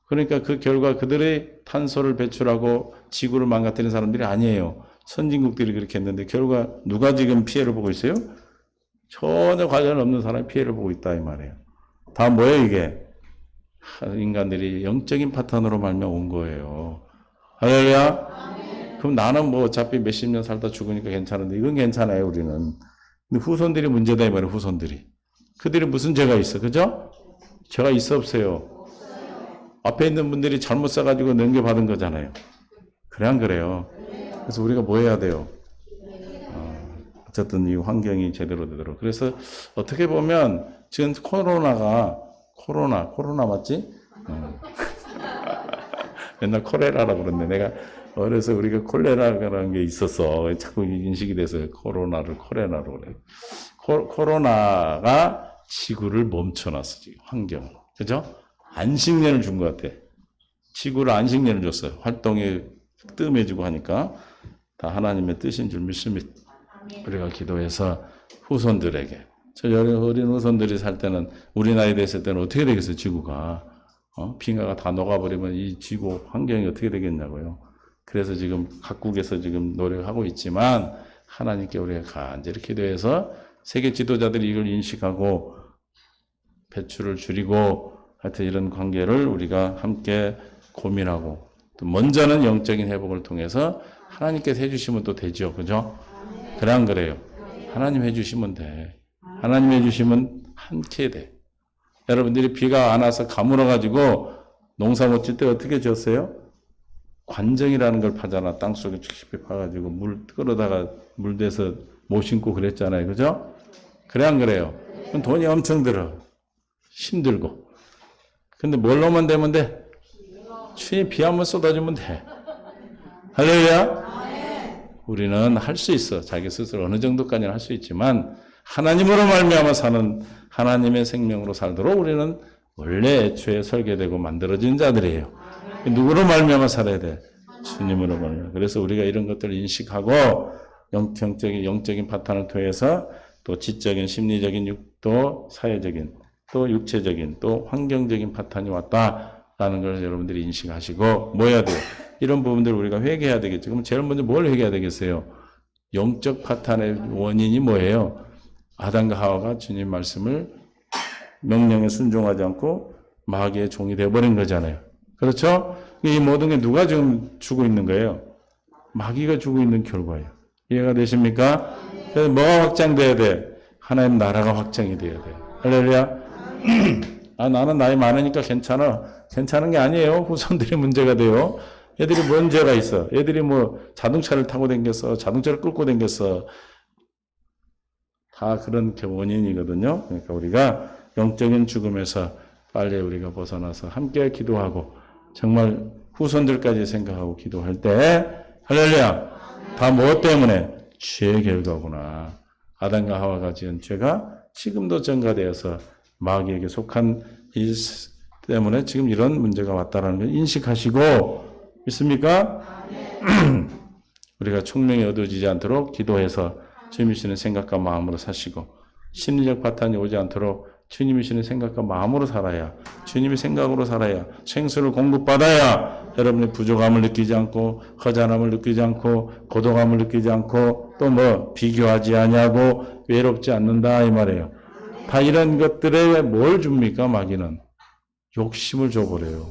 그러니까 그 결과 그들의 탄소를 배출하고 지구를 망가뜨리는 사람들이 아니에요. 선진국들이 그렇게 했는데 결과 누가 지금 피해를 보고 있어요? 전혀 관련 없는 사람이 피해를 보고 있다 이 말이에요. 다 뭐예요 이게? 인간들이 영적인 파탄으로 말미암아 온 거예요. 할렐루야. 그럼 나는 뭐 어차피 몇십 년 살다 죽으니까 괜찮은데 이건 괜찮아요 우리는. 근데 후손들이 문제다 이 말이에요. 후손들이. 그들이 무슨 죄가 있어? 그죠? 죄가 있어 없어요? 앞에 있는 분들이 잘못 써가지고 넘겨받은 거잖아요. 그래 안 그래요? 그래서 우리가 뭐 해야 돼요? 어쨌든 이 환경이 제대로 되도록. 그래서 어떻게 보면 지금 코로나 맞지? 맨날 콜레라라고 그러는데 내가 어려서 우리가 콜레라라는 게 있었어. 자꾸 인식이 돼서 코로나를 콜레라로 그래. 코로나가 지구를 멈춰놨어, 지금 환경을. 그죠? 안식년을 준 것 같아. 지구를 안식년을 줬어요. 활동이 뜸해지고 하니까 다 하나님의 뜻인 줄 믿습니다. 우리가 기도해서 후손들에게, 저 어린 후손들이 살 때는 우리 나이 됐을 때는 어떻게 되겠어요, 지구가? 빙하가 다 녹아버리면 이 지구 환경이 어떻게 되겠냐고요. 그래서 지금 각국에서 지금 노력하고 있지만 하나님께 우리가 간절히 기도해서 세계 지도자들이 이걸 인식하고 배출을 줄이고 하여튼 이런 관계를 우리가 함께 고민하고 또 먼저는 영적인 회복을 통해서 하나님께서 해주시면 또 되죠. 그죠? 그래 안 그래요? 하나님 해주시면 돼. 하나님 해주시면 함께 돼. 여러분들이 비가 안 와서 가물어가지고 농사 못 질 때 어떻게 지었어요? 관정이라는 걸 파잖아. 땅속에 깊이 파가지고 물 끌어다가 물대서 못 심고 그랬잖아요. 그죠? 그래 안 그래요? 그럼 돈이 엄청 들어. 힘들고. 근데 뭘로만 되면 돼? 주님 비 한번 쏟아주면 돼. 할렐루야? 우리는 할 수 있어. 자기 스스로 어느 정도까지는 할 수 있지만 하나님으로 말미암아 사는 하나님의 생명으로 살도록 우리는 원래 애초에 설계되고 만들어진 자들이에요. 누구로 말미암아 살아야 돼? 주님으로 말미암아. 그래서 우리가 이런 것들을 인식하고 영적인 파탄을 통해서 또 지적인, 심리적인, 또 사회적인, 또 육체적인, 또 환경적인 파탄이 왔다라는 걸 여러분들이 인식하시고 뭐 해야 돼요? 이런 부분들을 우리가 회개해야 되겠죠. 그럼 제일 먼저 뭘 회개해야 되겠어요? 영적 파탄의 원인이 뭐예요? 아담과 하와가 주님 말씀을 명령에 순종하지 않고 마귀의 종이 되어버린 거잖아요. 그렇죠? 이 모든 게 누가 지금 주고 있는 거예요? 마귀가 주고 있는 결과예요. 이해가 되십니까? 그래서 뭐가 확장돼야 돼? 하나님 나라가 확장이 돼야 돼. 할렐루야. 나는 나이 많으니까 괜찮아. 괜찮은 게 아니에요. 후손들이 문제가 돼요. 애들이 뭔 죄가 있어? 애들이 뭐 자동차를 타고 댕겼어. 자동차를 끌고 댕겼어. 다 그런 원인이거든요. 그러니까 우리가 영적인 죽음에서 빨리 우리가 벗어나서 함께 기도하고 정말 후손들까지 생각하고 기도할 때 할렐루야. 다 무엇 때문에? 죄의 결과구나. 아담과 하와가 지은 죄가 지금도 전가되어서 마귀에게 속한 일 때문에 지금 이런 문제가 왔다라는 걸 인식하시고 믿습니까? 우리가 총명이 어두워지지 않도록 기도해서 주님이 주시는 생각과 마음으로 사시고 심리적 파탄이 오지 않도록 주님이 주시는 생각과 마음으로 살아야 주님의 생각으로 살아야 생수를 공급받아야 여러분의 부족함을 느끼지 않고 허전함을 느끼지 않고 고독함을 느끼지 않고 또 뭐 비교하지 아니하고 외롭지 않는다 이 말이에요. 다 이런 것들에 뭘 줍니까? 마귀는 욕심을 줘버려요.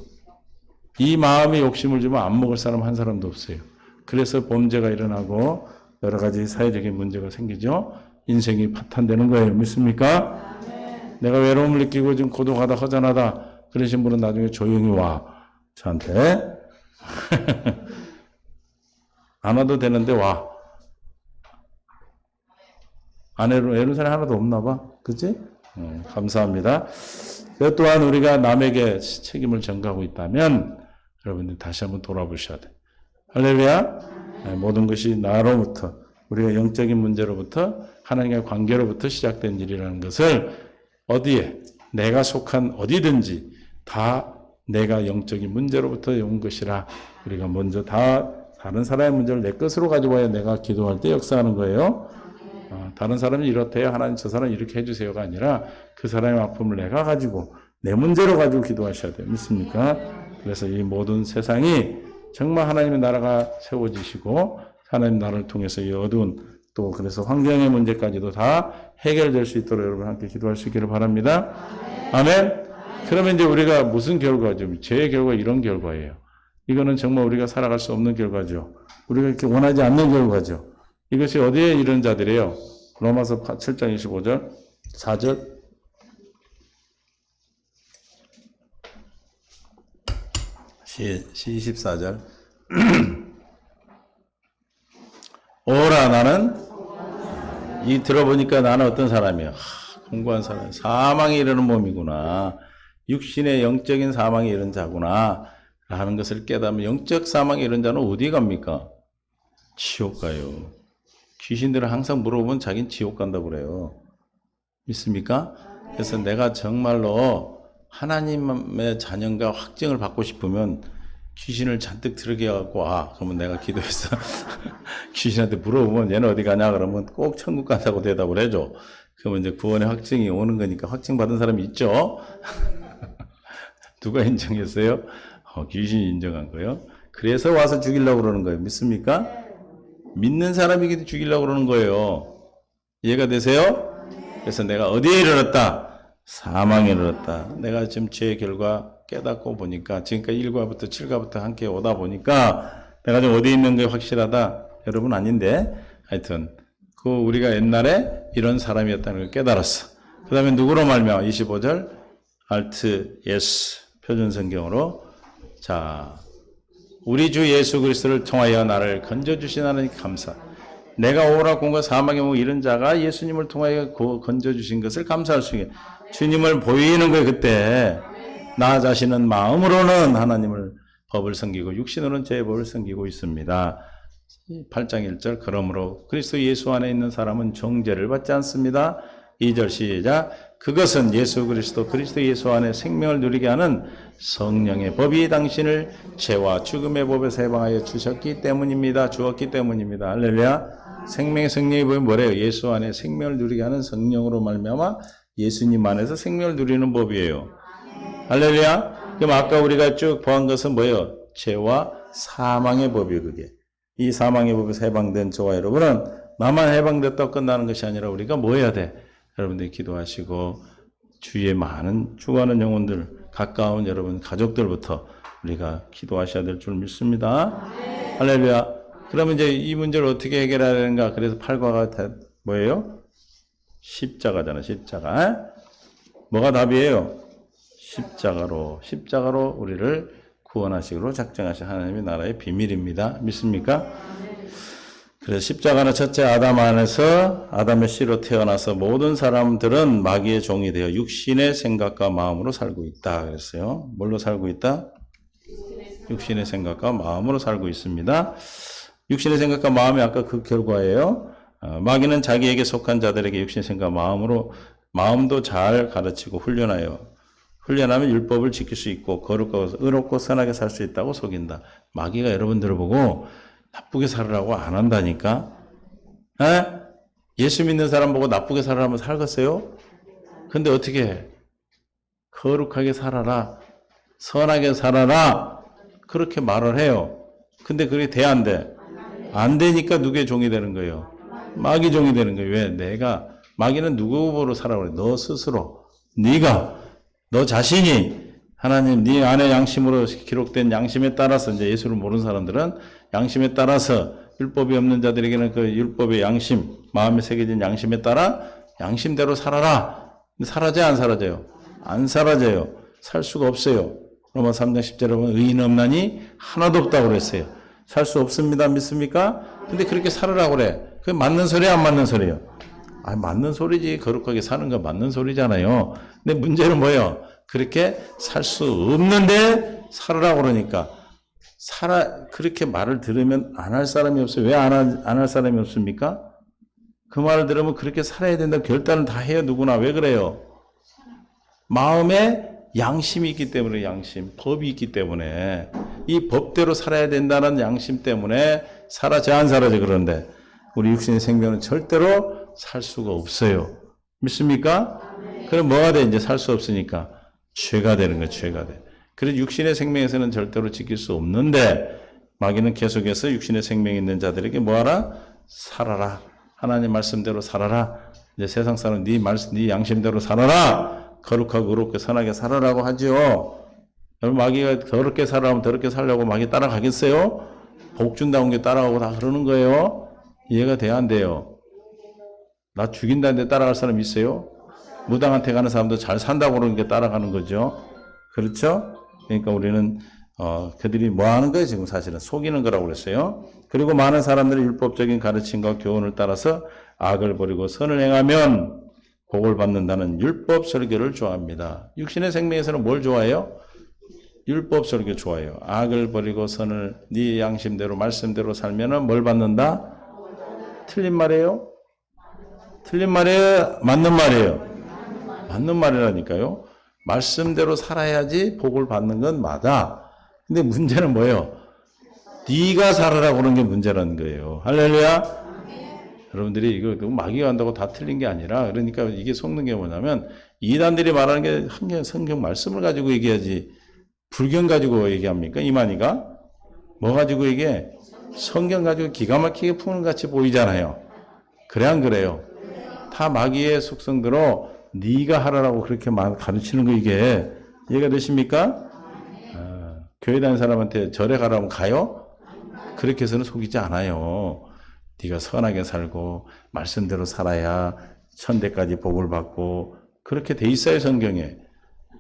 이 마음에 욕심을 주면 안 먹을 사람 한 사람도 없어요. 그래서 범죄가 일어나고 여러 가지 사회적인 문제가 생기죠. 인생이 파탄되는 거예요. 믿습니까? 내가 외로움을 느끼고 지금 고독하다 허전하다 그러신 분은 나중에 조용히 와. 저한테. 안 와도 되는데 와. 안 외로운 사람이 하나도 없나 봐. 그치? 감사합니다. 그 또한 우리가 남에게 책임을 전가하고 있다면 여러분들 다시 한번 돌아보셔야 돼. 할렐루야. 모든 것이 나로부터 우리가 영적인 문제로부터 하나님과의 관계로부터 시작된 일이라는 것을 어디에 내가 속한 어디든지 다 내가 영적인 문제로부터 온 것이라 우리가 먼저 다 다른 사람의 문제를 내 것으로 가져와야 내가 기도할 때 역사하는 거예요. 다른 사람이 이렇대요. 하나님 저 사람 이렇게 해주세요가 아니라 그 사람의 아픔을 내가 가지고 내 문제로 가지고 기도하셔야 돼요. 믿습니까? 그래서 이 모든 세상이 정말 하나님의 나라가 세워지시고 하나님 나라를 통해서 이 어두운 또 그래서 환경의 문제까지도 다 해결될 수 있도록 여러분 함께 기도할 수 있기를 바랍니다. 아멘. 그러면 이제 우리가 무슨 결과죠? 죄의 결과 이런 결과예요. 이거는 정말 우리가 살아갈 수 없는 결과죠. 우리가 이렇게 원하지 않는 결과죠. 이것이 어디에 이런 자들이에요? 로마서 7장 25절 4절 24절 오라 나는 이 들어보니까 나는 어떤 사람이야? 공부한 사람 사망에 이르는 몸이구나. 육신의 영적인 사망에 이른 자구나 하는 것을 깨닫으면 영적 사망에 이른 자는 어디 갑니까? 지옥 가요. 귀신들은 항상 물어보면 자기는 지옥 간다고 그래요. 믿습니까? 그래서 내가 정말로 하나님의 자녀가 확증을 받고 싶으면 귀신을 잔뜩 들게 하고 와. 그러면 내가 기도해서 귀신한테 물어보면 얘는 어디 가냐 그러면 꼭 천국 간다고 대답을 해줘. 그러면 이제 구원의 확증이 오는 거니까 확증 받은 사람이 있죠? 누가 인정했어요? 귀신이 인정한 거예요. 그래서 와서 죽이려고 그러는 거예요. 믿습니까? 믿는 사람이 죽이려고 그러는 거예요. 이해가 되세요? 그래서 내가 어디에 이르렀다? 사망에 이르렀다. 내가 지금 죄의 결과 깨닫고 보니까 지금까지 1과부터 7과부터 함께 오다 보니까 내가 지금 어디에 있는 게 확실하다. 여러분 아닌데 하여튼 그 우리가 옛날에 이런 사람이었다는 걸 깨달았어. 그 다음에 누구로 말미암아 25절 알트 예스 표준성경으로 자 우리 주 예수 그리스도를 통하여 나를 건져주신 하나님 감사. 내가 오라 공과 사망에 뭐 이런 자가 예수님을 통하여 건져주신 것을 감사할 수 있게 주님을 보이는 거예요. 그때 나 자신은 마음으로는 하나님을 법을 섬기고 육신으로는 제 법을 섬기고 있습니다. 8장 1절 그러므로 그리스도 예수 안에 있는 사람은 정죄를 받지 않습니다. 2절 시작 그것은 예수 그리스도 예수 안에 생명을 누리게 하는 성령의 법이 당신을 죄와 죽음의 법에서 해방하여 주셨기 때문입니다. 주었기 때문입니다. 할렐루야. 생명의 성령의 법이 뭐래요? 예수 안에 생명을 누리게 하는 성령으로 말미암아 예수님 안에서 생명을 누리는 법이에요. 할렐루야. 그럼 아까 우리가 쭉 보한 것은 뭐예요? 죄와 사망의 법이에요. 그게. 이 사망의 법에서 해방된 저와 여러분은 나만 해방됐다고 끝나는 것이 아니라 우리가 뭐 해야 돼? 여러분들이 기도하시고 주위에 많은 죽어가는 영혼들 가까운 여러분 가족들부터 우리가 기도하셔야 될 줄 믿습니다. 할렐루야. 그러면 이제 이 문제를 어떻게 해결해야 되는가? 그래서 8과가 뭐예요? 십자가잖아. 십자가. 뭐가 답이에요? 십자가로 우리를 구원하시기로 작정하신 하나님의 나라의 비밀입니다. 믿습니까? 그래서 십자가는 첫째 아담 안에서 아담의 씨로 태어나서 모든 사람들은 마귀의 종이 되어 육신의 생각과 마음으로 살고 있다. 그랬어요. 뭘로 살고 있다? 육신의 생각과 마음으로 살고 있습니다. 육신의 생각과 마음이 아까 그 결과예요. 마귀는 자기에게 속한 자들에게 육신의 생각과 마음도 잘 가르치고 훈련하면 율법을 지킬 수 있고 거룩하고 의롭고 선하게 살 수 있다고 속인다. 마귀가 여러분들을 보고 나쁘게 살으라고 안 한다니까. 예수 믿는 사람 보고 나쁘게 살아라면 살겠어요? 근데 어떻게 해? 거룩하게 살아라. 선하게 살아라. 그렇게 말을 해요. 근데 그게 돼 안 돼? 안 되니까 누구의 종이 되는 거예요? 마귀 종이 되는 거예요. 왜? 마귀는 누구로 살아라 그래? 너 스스로. 너 자신이 하나님 네 안에 양심으로 기록된 양심에 따라서 이제 예수를 모르는 사람들은 양심에 따라서 율법이 없는 자들에게는 그 율법의 양심, 마음에 새겨진 양심에 따라 양심대로 살아라. 근데 사라져요, 안 사라져요? 안 사라져요. 살 수가 없어요. 로마 3장 10절에 보면 의인 없나니 하나도 없다고 그랬어요. 살 수 없습니다. 믿습니까? 근데 그렇게 살으라고 그래. 그게 맞는 소리야, 안 맞는 소리예요? 맞는 소리지. 거룩하게 사는 거 맞는 소리잖아요. 근데 문제는 뭐예요? 그렇게 살 수 없는데 살으라고 그러니까. 그렇게 말을 들으면 안 할 사람이 없어요. 왜 안 할 사람이 없습니까? 그 말을 들으면 그렇게 살아야 된다고 결단을 다 해요. 누구나. 왜 그래요? 마음에 양심이 있기 때문에 법이 있기 때문에 이 법대로 살아야 된다는 양심 때문에 사라져 안 사라져 그러는데 우리 육신의 생명은 절대로 살 수가 없어요. 믿습니까? 그럼 뭐가 돼? 이제 살 수 없으니까 죄가 되는 거예요. 죄가 돼. 그래서 육신의 생명에서는 절대로 지킬 수 없는데 마귀는 계속해서 육신의 생명이 있는 자들에게 뭐하라? 살아라. 하나님 말씀대로 살아라. 이제 세상 사람 네 말씀, 네 양심대로 살아라. 거룩하고 의롭게 선하게 살아라고 하죠. 여러분 마귀가 더럽게 살아라면 더럽게 살려고 마귀 따라가겠어요? 복 준다는 게 따라가고 다 그러는 거예요. 이해가 돼야 안 돼요. 나 죽인다는데 따라갈 사람 있어요? 무당한테 가는 사람도 잘 산다고 그러는 게 따라가는 거죠. 그렇죠? 그러니까 우리는 그들이 뭐 하는 거예요? 지금 사실은 속이는 거라고 그랬어요. 그리고 많은 사람들이 율법적인 가르침과 교훈을 따라서 악을 버리고 선을 행하면 복을 받는다는 율법 설교를 좋아합니다. 육신의 생명에서는 뭘 좋아해요? 율법 설교 좋아해요. 악을 버리고 선을 네 양심대로 말씀대로 살면은 뭘 받는다? 틀린 말이에요? 틀린 말이에요? 맞는 말이에요? 맞는 말이라니까요. 말씀대로 살아야지 복을 받는 건 맞아. 근데 문제는 뭐예요? 네가 살아라고 그런 게 문제라는 거예요. 할렐루야. 여러분들이 이거 마귀가 한다고 다 틀린 게 아니라, 그러니까 이게 속는 게 뭐냐면 이단들이 말하는 게 한 성경 말씀을 가지고 얘기하지 불경 가지고 얘기합니까? 이만희가 뭐 가지고 얘기해? 성경 가지고 기가 막히게 푸는 같이 보이잖아요. 그래 안 그래요? 다 마귀의 속성대로 네가 하라고 그렇게 가르치는 거 이게 이해가 되십니까? 교회 다니는 사람한테 절에 가라면 가요? 그렇게 해서는 속이지 않아요. 네가 선하게 살고 말씀대로 살아야 천대까지 복을 받고 그렇게 돼 있어요. 성경에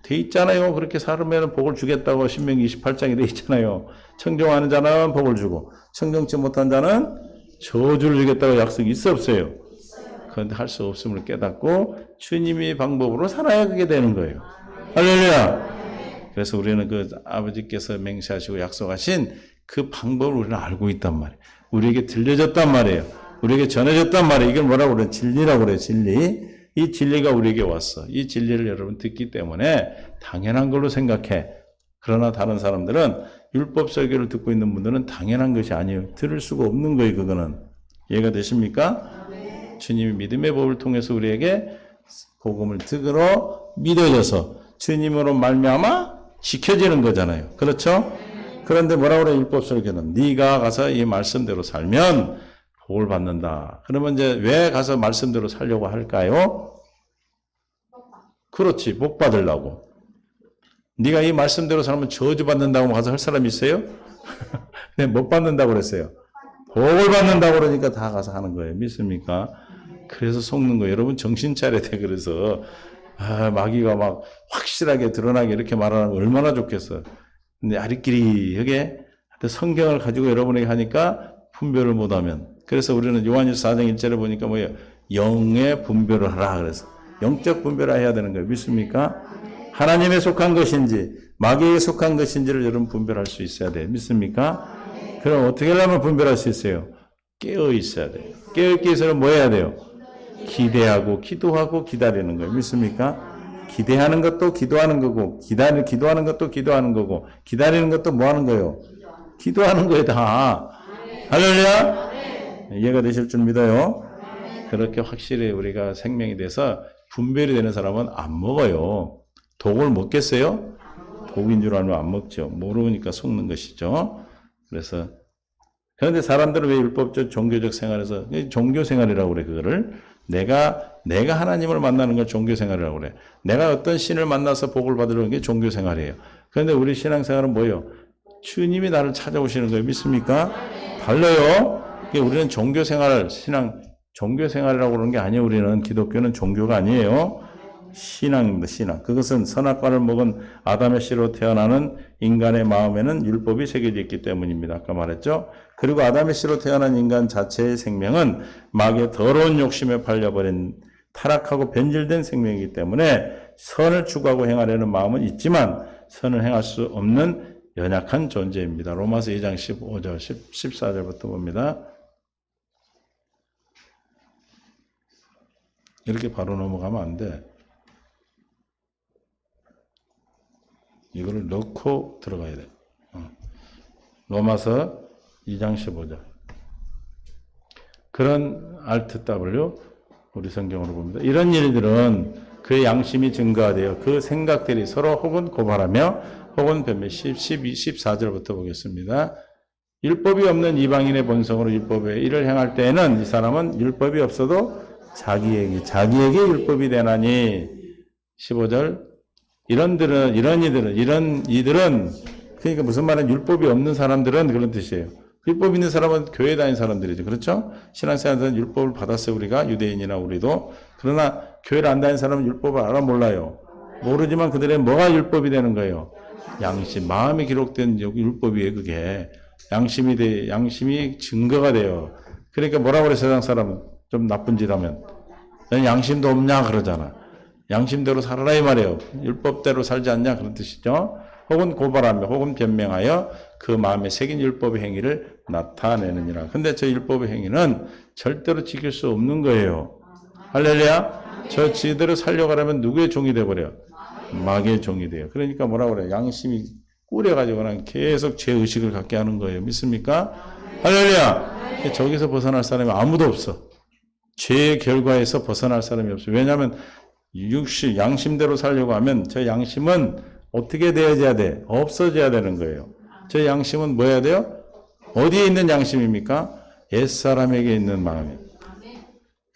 돼 있잖아요. 그렇게 살면 복을 주겠다고 신명기 28장에 돼 있잖아요. 청종하는 자는 복을 주고 청정치 못한 자는 저주를 주겠다고 약속이 있어 없어요? 그런데 할 수 없음을 깨닫고 주님의 방법으로 살아야 그게 되는 거예요. 할렐루야. 그래서 우리는 그 아버지께서 맹세하시고 약속하신 그 방법을 우리는 알고 있단 말이에요. 우리에게 들려졌단 말이에요. 우리에게 전해졌단 말이에요. 이걸 뭐라고 그래요? 진리라고 그래요. 진리. 이 진리가 우리에게 왔어. 이 진리를 여러분 듣기 때문에 당연한 걸로 생각해. 그러나 다른 사람들은 율법 설교를 듣고 있는 분들은 당연한 것이 아니에요. 들을 수가 없는 거예요. 그거는. 이해가 되십니까? 주님이 믿음의 법을 통해서 우리에게 복음을 듣으러 믿어져서 주님으로 말미암아 지켜지는 거잖아요. 그렇죠? 그런데 뭐라고 그래? 율법 설교는 네가 가서 이 말씀대로 살면 복을 받는다. 그러면 이제 왜 가서 말씀대로 살려고 할까요? 그렇지, 복 받으려고. 네가 이 말씀대로 살면 저주 받는다고 가서 할 사람이 있어요? 근데 못 받는다고 그랬어요. 복을 받는다고 그러니까 다 가서 하는 거예요. 믿습니까? 그래서 속는 거예요. 여러분 정신 차려야 돼. 그래서 마귀가 막 확실하게 드러나게 이렇게 말하는 거 얼마나 좋겠어. 근데 아리끼리하게 성경을 가지고 여러분에게 하니까 분별을 못하면. 그래서 우리는 요한일서 4장 1절에 보니까 뭐예요? 영의 분별을 하라 그래서 영적 분별을 해야 되는 거예요. 믿습니까? 하나님에 속한 것인지 마귀에 속한 것인지를 여러분 분별할 수 있어야 돼요. 믿습니까? 그럼 어떻게 하면 분별할 수 있어요? 깨어 있어야 돼요. 깨어 있기 위해서는 뭐 해야 돼요? 기대하고 기도하고 기다리는 거예요. 믿습니까? 기대하는 것도 기도하는 거고 기도하는 것도 기도하는 거고 기다리는 것도 뭐 하는 거예요? 기도하는 거예요. 다. 할렐루야. 이해가 되실 줄 믿어요. 그렇게 확실히 우리가 생명이 돼서 분별이 되는 사람은 안 먹어요. 독을 먹겠어요? 독인 줄 알면 안 먹죠. 모르니까 속는 것이죠. 그래서 그런데 사람들은 왜 율법적 종교적 생활에서 종교 생활이라고 그래. 그거를 내가 하나님을 만나는 걸 종교 생활이라고 그래. 내가 어떤 신을 만나서 복을 받으려는 게 종교 생활이에요. 그런데 우리 신앙 생활은 뭐예요? 주님이 나를 찾아오시는 거예요. 믿습니까? 달라요. 우리는 종교 생활, 종교 생활이라고 그러는 게 아니에요. 우리는 기독교는 종교가 아니에요. 신앙입니다. 신앙. 그것은 선악과를 먹은 아담의 씨로 태어나는 인간의 마음에는 율법이 새겨져 있기 때문입니다. 아까 말했죠. 그리고 아담의 씨로 태어난 인간 자체의 생명은 마귀의 더러운 욕심에 팔려버린 타락하고 변질된 생명이기 때문에 선을 추구하고 행하려는 마음은 있지만 선을 행할 수 없는 연약한 존재입니다. 로마서 2장 15절, 14절부터 봅니다. 이렇게 바로 넘어가면 안 돼. 이거를 넣고 들어가야 돼. 로마서 2장 15절. 그런 Alt W 우리 성경으로 봅니다. 이런 일들은 그의 양심이 증거하되어 그 생각들이 서로 혹은 고발하며 혹은 변매 14절부터 보겠습니다. 율법이 없는 이방인의 본성으로 율법의 일을 행할 때에는 이 사람은 율법이 없어도 자기에게 율법이 되나니. 15절. 이런 이들은 그러니까 무슨 말은 율법이 없는 사람들은 그런 뜻이에요. 율법 있는 사람은 교회 다니는 사람들이죠. 그렇죠? 신앙생활에서는 율법을 받았어요. 우리가 유대인이나 우리도. 그러나 교회를 안 다니는 사람은 율법을 알아 몰라요. 모르지만 그들의 뭐가 율법이 되는 거예요? 양심, 마음이 기록된 율법이에요. 그게 양심이 증거가 돼요. 그러니까 뭐라고 그래 세상 사람은 좀 나쁜 짓 하면 넌 양심도 없냐 그러잖아. 양심대로 살아라 이 말이에요. 율법대로 살지 않냐 그런 뜻이죠. 혹은 고발하며 혹은 변명하여 그 마음에 새긴 율법의 행위를 나타내느니라. 근데 저 율법의 행위는 절대로 지킬 수 없는 거예요. 할렐루야. 저 지대로 살려가려면 누구의 종이 돼버려? 마귀의 종이 돼요. 그러니까 뭐라 그래요? 양심이 꾸려가지고 그냥 계속 죄의식을 갖게 하는 거예요. 믿습니까? 할렐루야. 저기서 벗어날 사람이 아무도 없어. 죄의 결과에서 벗어날 사람이 없어요. 왜냐하면 양심대로 살려고 하면 저 양심은 어떻게 되어져야 돼? 없어져야 되는 거예요. 저 양심은 뭐 해야 돼요? 어디에 있는 양심입니까? 옛사람에게 있는 마음이에요.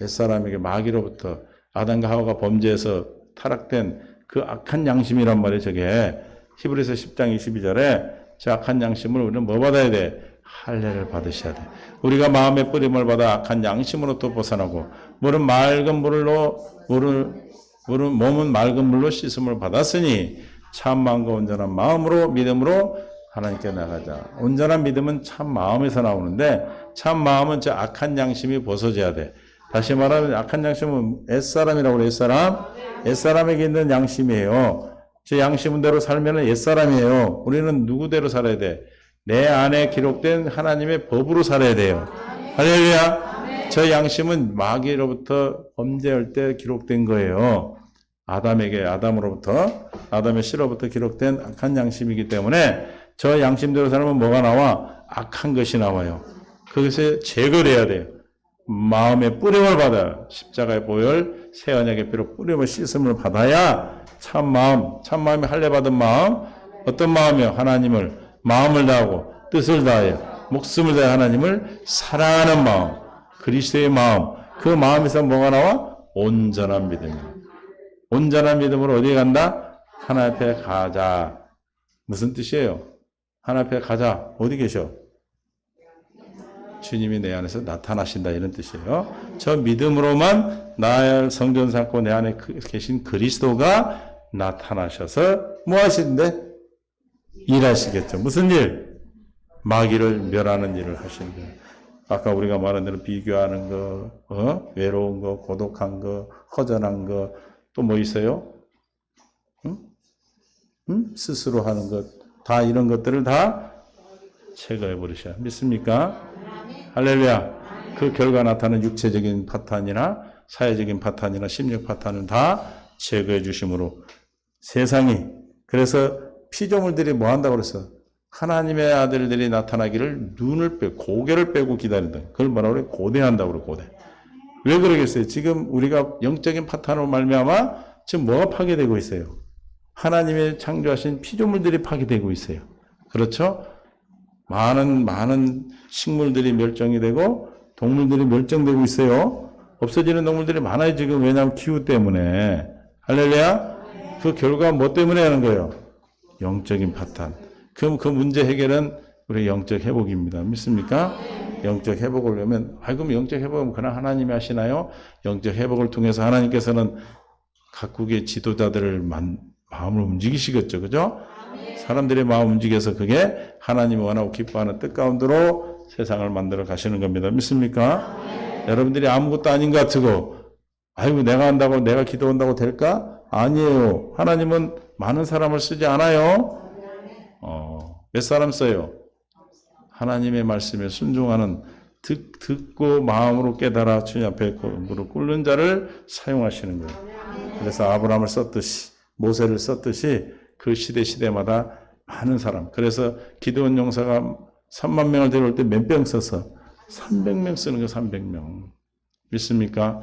옛사람에게 마귀로부터 아담과 하와가 범죄해서 타락된 그 악한 양심이란 말이에요. 저게 히브리서 10장 22절에 저 악한 양심을 우리는 뭐 받아야 돼? 할례를 받으셔야 돼. 우리가 마음의 뿌림을 받아 악한 양심으로부터 벗어나고 몸은 맑은 물로 씻음을 받았으니 참 마음과 온전한 마음으로 믿음으로 하나님께 나가자. 온전한 믿음은 참 마음에서 나오는데 참 마음은 저 악한 양심이 벗어져야 돼. 다시 말하면 악한 양심은 옛사람이라고 그래요. 옛사람에게 있는 양심이에요. 저 양심대로 살면 옛사람이에요. 우리는 누구대로 살아야 돼? 내 안에 기록된 하나님의 법으로 살아야 돼요. 할렐루야. 저 양심은 마귀로부터 범죄할 때 기록된 거예요. 아담의 씨로부터 기록된 악한 양심이기 때문에 저 양심대로 살면 뭐가 나와? 악한 것이 나와요. 그것을 제거해야 돼요. 마음의 뿌림을 받아 십자가의 보혈 새 언약의 피로 뿌림을 씻음을 받아야 참마음이 할례받은 마음. 어떤 마음이요? 하나님을 마음을 다하고 뜻을 다하여 목숨을 다해 하나님을 사랑하는 마음, 그리스도의 마음. 그 마음에서 뭐가 나와? 온전한 믿음이에요. 온전한 믿음으로 어디에 간다? 하나님 앞에 가자. 무슨 뜻이에요? 하나님 앞에 가자. 어디 계셔? 주님이 내 안에서 나타나신다 이런 뜻이에요. 저 믿음으로만 나의 성전 삼고 내 안에 계신 그리스도가 나타나셔서 뭐 하시는데? 일하시겠죠. 무슨 일? 마귀를 멸하는 일을 하시는 거예요. 아까 우리가 말한 대로 비교하는 거, 외로운 거, 고독한 거, 허전한 거, 또 뭐 있어요? 스스로 하는 것, 다 이런 것들을 다 제거해 버리셔야 믿습니까? 할렐루야. 그 결과 나타나는 육체적인 파탄이나 사회적인 파탄이나 심력 파탄은 다 제거해 주심으로 세상이, 그래서 피조물들이 뭐 한다고 그랬어? 하나님의 아들들이 나타나기를 고개를 빼고 기다린다. 그걸 뭐라고 그래? 고대한다고 그래, 고대. 왜 그러겠어요? 지금 우리가 영적인 파탄으로 말미암아 지금 뭐가 파괴되고 있어요? 하나님의 창조하신 피조물들이 파괴되고 있어요. 그렇죠? 많은 식물들이 멸종이 되고 동물들이 멸종되고 있어요. 없어지는 동물들이 많아요, 지금. 왜냐하면 기후 때문에. 할렐루야? 그 결과 뭐 때문에 하는 거예요? 영적인 파탄. 그럼 그 문제 해결은 우리 영적 회복입니다. 믿습니까? 영적 회복을 하려면, 그럼 영적 회복은 그냥 하나님이 하시나요? 영적 회복을 통해서 하나님께서는 각국의 지도자들을 마음을 움직이시겠죠. 그죠? 사람들의 마음 움직여서 그게 하나님이 원하고 기뻐하는 뜻 가운데로 세상을 만들어 가시는 겁니다. 믿습니까? 여러분들이 아무것도 아닌 것 같고, 내가 한다고, 내가 기도한다고 될까? 아니에요. 하나님은 많은 사람을 쓰지 않아요. 몇 사람 써요? 하나님의 말씀에 순종하는, 듣고 마음으로 깨달아 주님 앞에 무릎 꿇는 자를 사용하시는 거예요. 그래서 아브라함을 썼듯이, 모세를 썼듯이 그 시대마다 많은 사람. 그래서 기드온 용사가 3만 명을 데려올 때 몇 병 써서 300명 쓰는 거 300명. 믿습니까?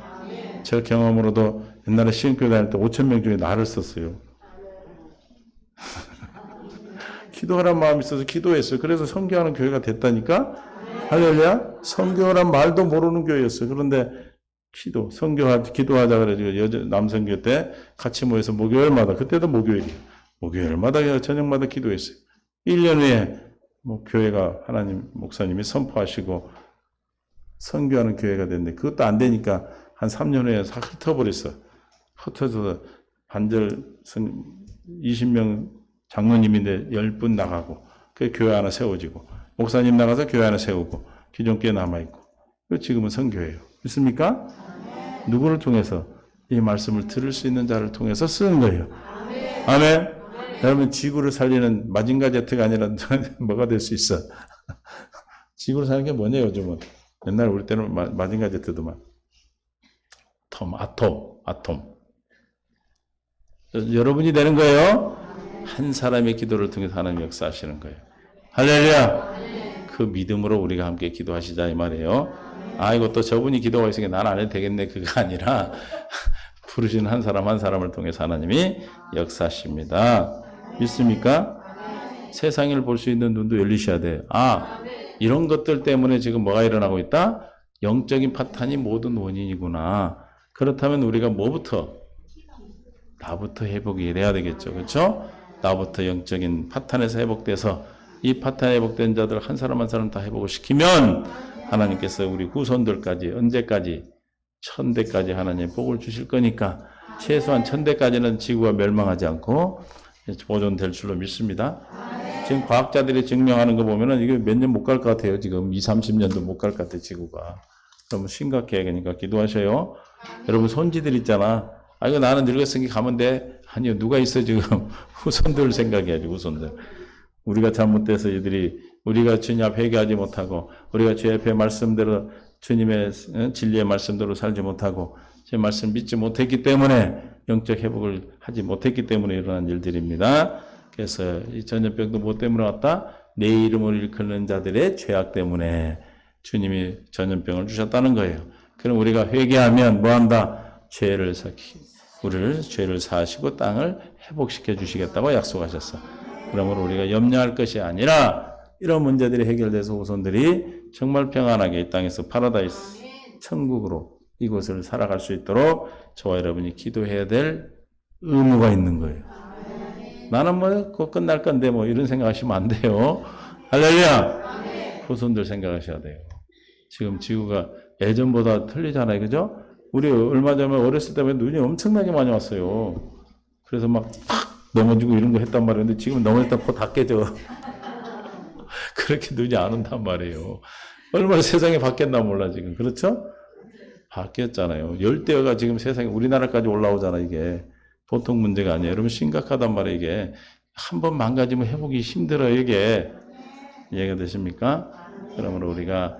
제 경험으로도 옛날에 시흥교회 다닐 때 5,000명 중에 나를 썼어요. 기도하라는 마음이 있어서 기도했어요. 그래서 선교하는 교회가 됐다니까. 할렐루야. 선교란 말도 모르는 교회였어요. 그런데 기도하자 그래가지고 남선교 때 같이 모여서 목요일마다, 그때도 목요일이에요. 목요일마다 저녁마다 기도했어요. 1년 후에 교회가 하나님 목사님이 선포하시고 선교하는 교회가 됐는데 그것도 안 되니까 한 3년 후에 싹 흩어버렸어. 흩어져서 반절 20명 장로님인데 10분 나가고 그 교회 하나 세워지고 목사님 나가서 교회 하나 세우고 기존 교회 남아있고 지금은 선교예요. 믿습니까? 누구를 통해서? 이 말씀을 들을 수 있는 자를 통해서 쓰는 거예요. 아멘. 여러분 지구를 살리는 마징가 제트가 아니라 뭐가 될 수 있어? 지구를 사는 게 뭐냐 요즘은. 옛날 우리 때는 마징가 제트도만. 아톰. 여러분이 되는 거예요. 한 사람의 기도를 통해서 하나님 역사하시는 거예요. 할렐루야. 그 믿음으로 우리가 함께 기도하시자 이 말이에요. 이것도 저분이 기도가 있으니까 난 안 해도 되겠네. 그거 아니라 부르시는 한 사람 한 사람을 통해서 하나님이 역사하십니다. 믿습니까? 세상을 볼 수 있는 눈도 열리셔야 돼요. 이런 것들 때문에 지금 뭐가 일어나고 있다? 영적인 파탄이 모든 원인이구나. 그렇다면 우리가 나부터 회복이 돼야 되겠죠. 그렇죠? 나부터 영적인 파탄에서 회복돼서 이 파탄에 회복된 자들 한 사람 한 사람 다 회복을 시키면 하나님께서 우리 후손들까지 언제까지 1000대까지 하나님 복을 주실 거니까 최소한 1000대까지는 지구가 멸망하지 않고 보존될 줄로 믿습니다. 지금 과학자들이 증명하는 거 보면은 이게 몇 년 못 갈 것 같아요. 지금 20-30년도 못 갈 것 같아요. 지구가. 너무 심각해. 그러니까 기도하셔요. 여러분 손지들 있잖아. 이거 나는 늙었으니 가면 돼. 아니요. 누가 있어 지금. 후손들 생각해야지. 후손들. 우리가 잘못돼서 우리가 주님 앞에 회개하지 못하고 우리가 주의 앞에 말씀대로 주님의 진리의 말씀대로 살지 못하고 제 말씀 믿지 못했기 때문에 영적 회복을 하지 못했기 때문에 일어난 일들입니다. 그래서 이 전염병도 뭐 때문에 왔다? 내 이름을 일컫는 자들의 죄악 때문에 주님이 전염병을 주셨다는 거예요. 그럼 우리가 회개하면 뭐한다? 우리를 죄를 사하시고 땅을 회복시켜 주시겠다고 약속하셨어. 그러므로 우리가 염려할 것이 아니라 이런 문제들이 해결돼서 후손들이 정말 평안하게 이 땅에서 파라다이스 천국으로 이곳을 살아갈 수 있도록 저와 여러분이 기도해야 될 의무가 있는 거예요. 나는 그거 끝날 건데 이런 생각하시면 안 돼요. 할렐루야. 후손들 생각하셔야 돼요. 지금 지구가 예전보다 틀리잖아요. 그죠? 우리 얼마 전에 어렸을 때 눈이 엄청나게 많이 왔어요. 그래서 막 넘어지고 이런 거 했단 말이에요. 근데 지금 넘어졌다 코 다 깨져. 그렇게 눈이 안 온단 말이에요. 얼마나 세상이 바뀌었나 몰라 지금. 그렇죠? 바뀌었잖아요. 열대어가 지금 세상에 우리나라까지 올라오잖아 이게. 보통 문제가 아니에요. 여러분 심각하단 말이에요 이게. 한번 망가지면 회복이 힘들어요 이게. 이해가 되십니까? 그러므로 우리가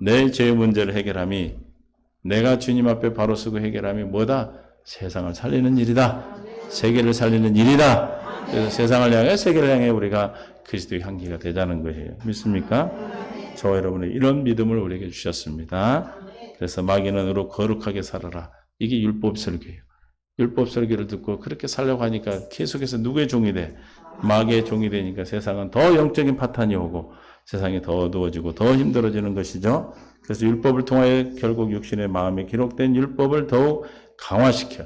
내 죄의 문제를 해결함이 내가 주님 앞에 바로 서고 해결함이 뭐다? 세상을 살리는 일이다. 세계를 살리는 일이다. 그래서 세상을 향해 세계를 향해 우리가 그리스도의 향기가 되자는 거예요. 믿습니까? 저와 여러분의 이런 믿음을 우리에게 주셨습니다. 그래서 마귀는 거룩하게 살아라. 이게 율법 설교예요. 율법 설교를 듣고 그렇게 살려고 하니까 계속해서 누구의 종이 돼? 마귀의 종이 되니까 세상은 더 영적인 파탄이 오고 세상이 더 어두워지고 더 힘들어지는 것이죠. 그래서 율법을 통하여 결국 육신의 마음에 기록된 율법을 더욱 강화시켜.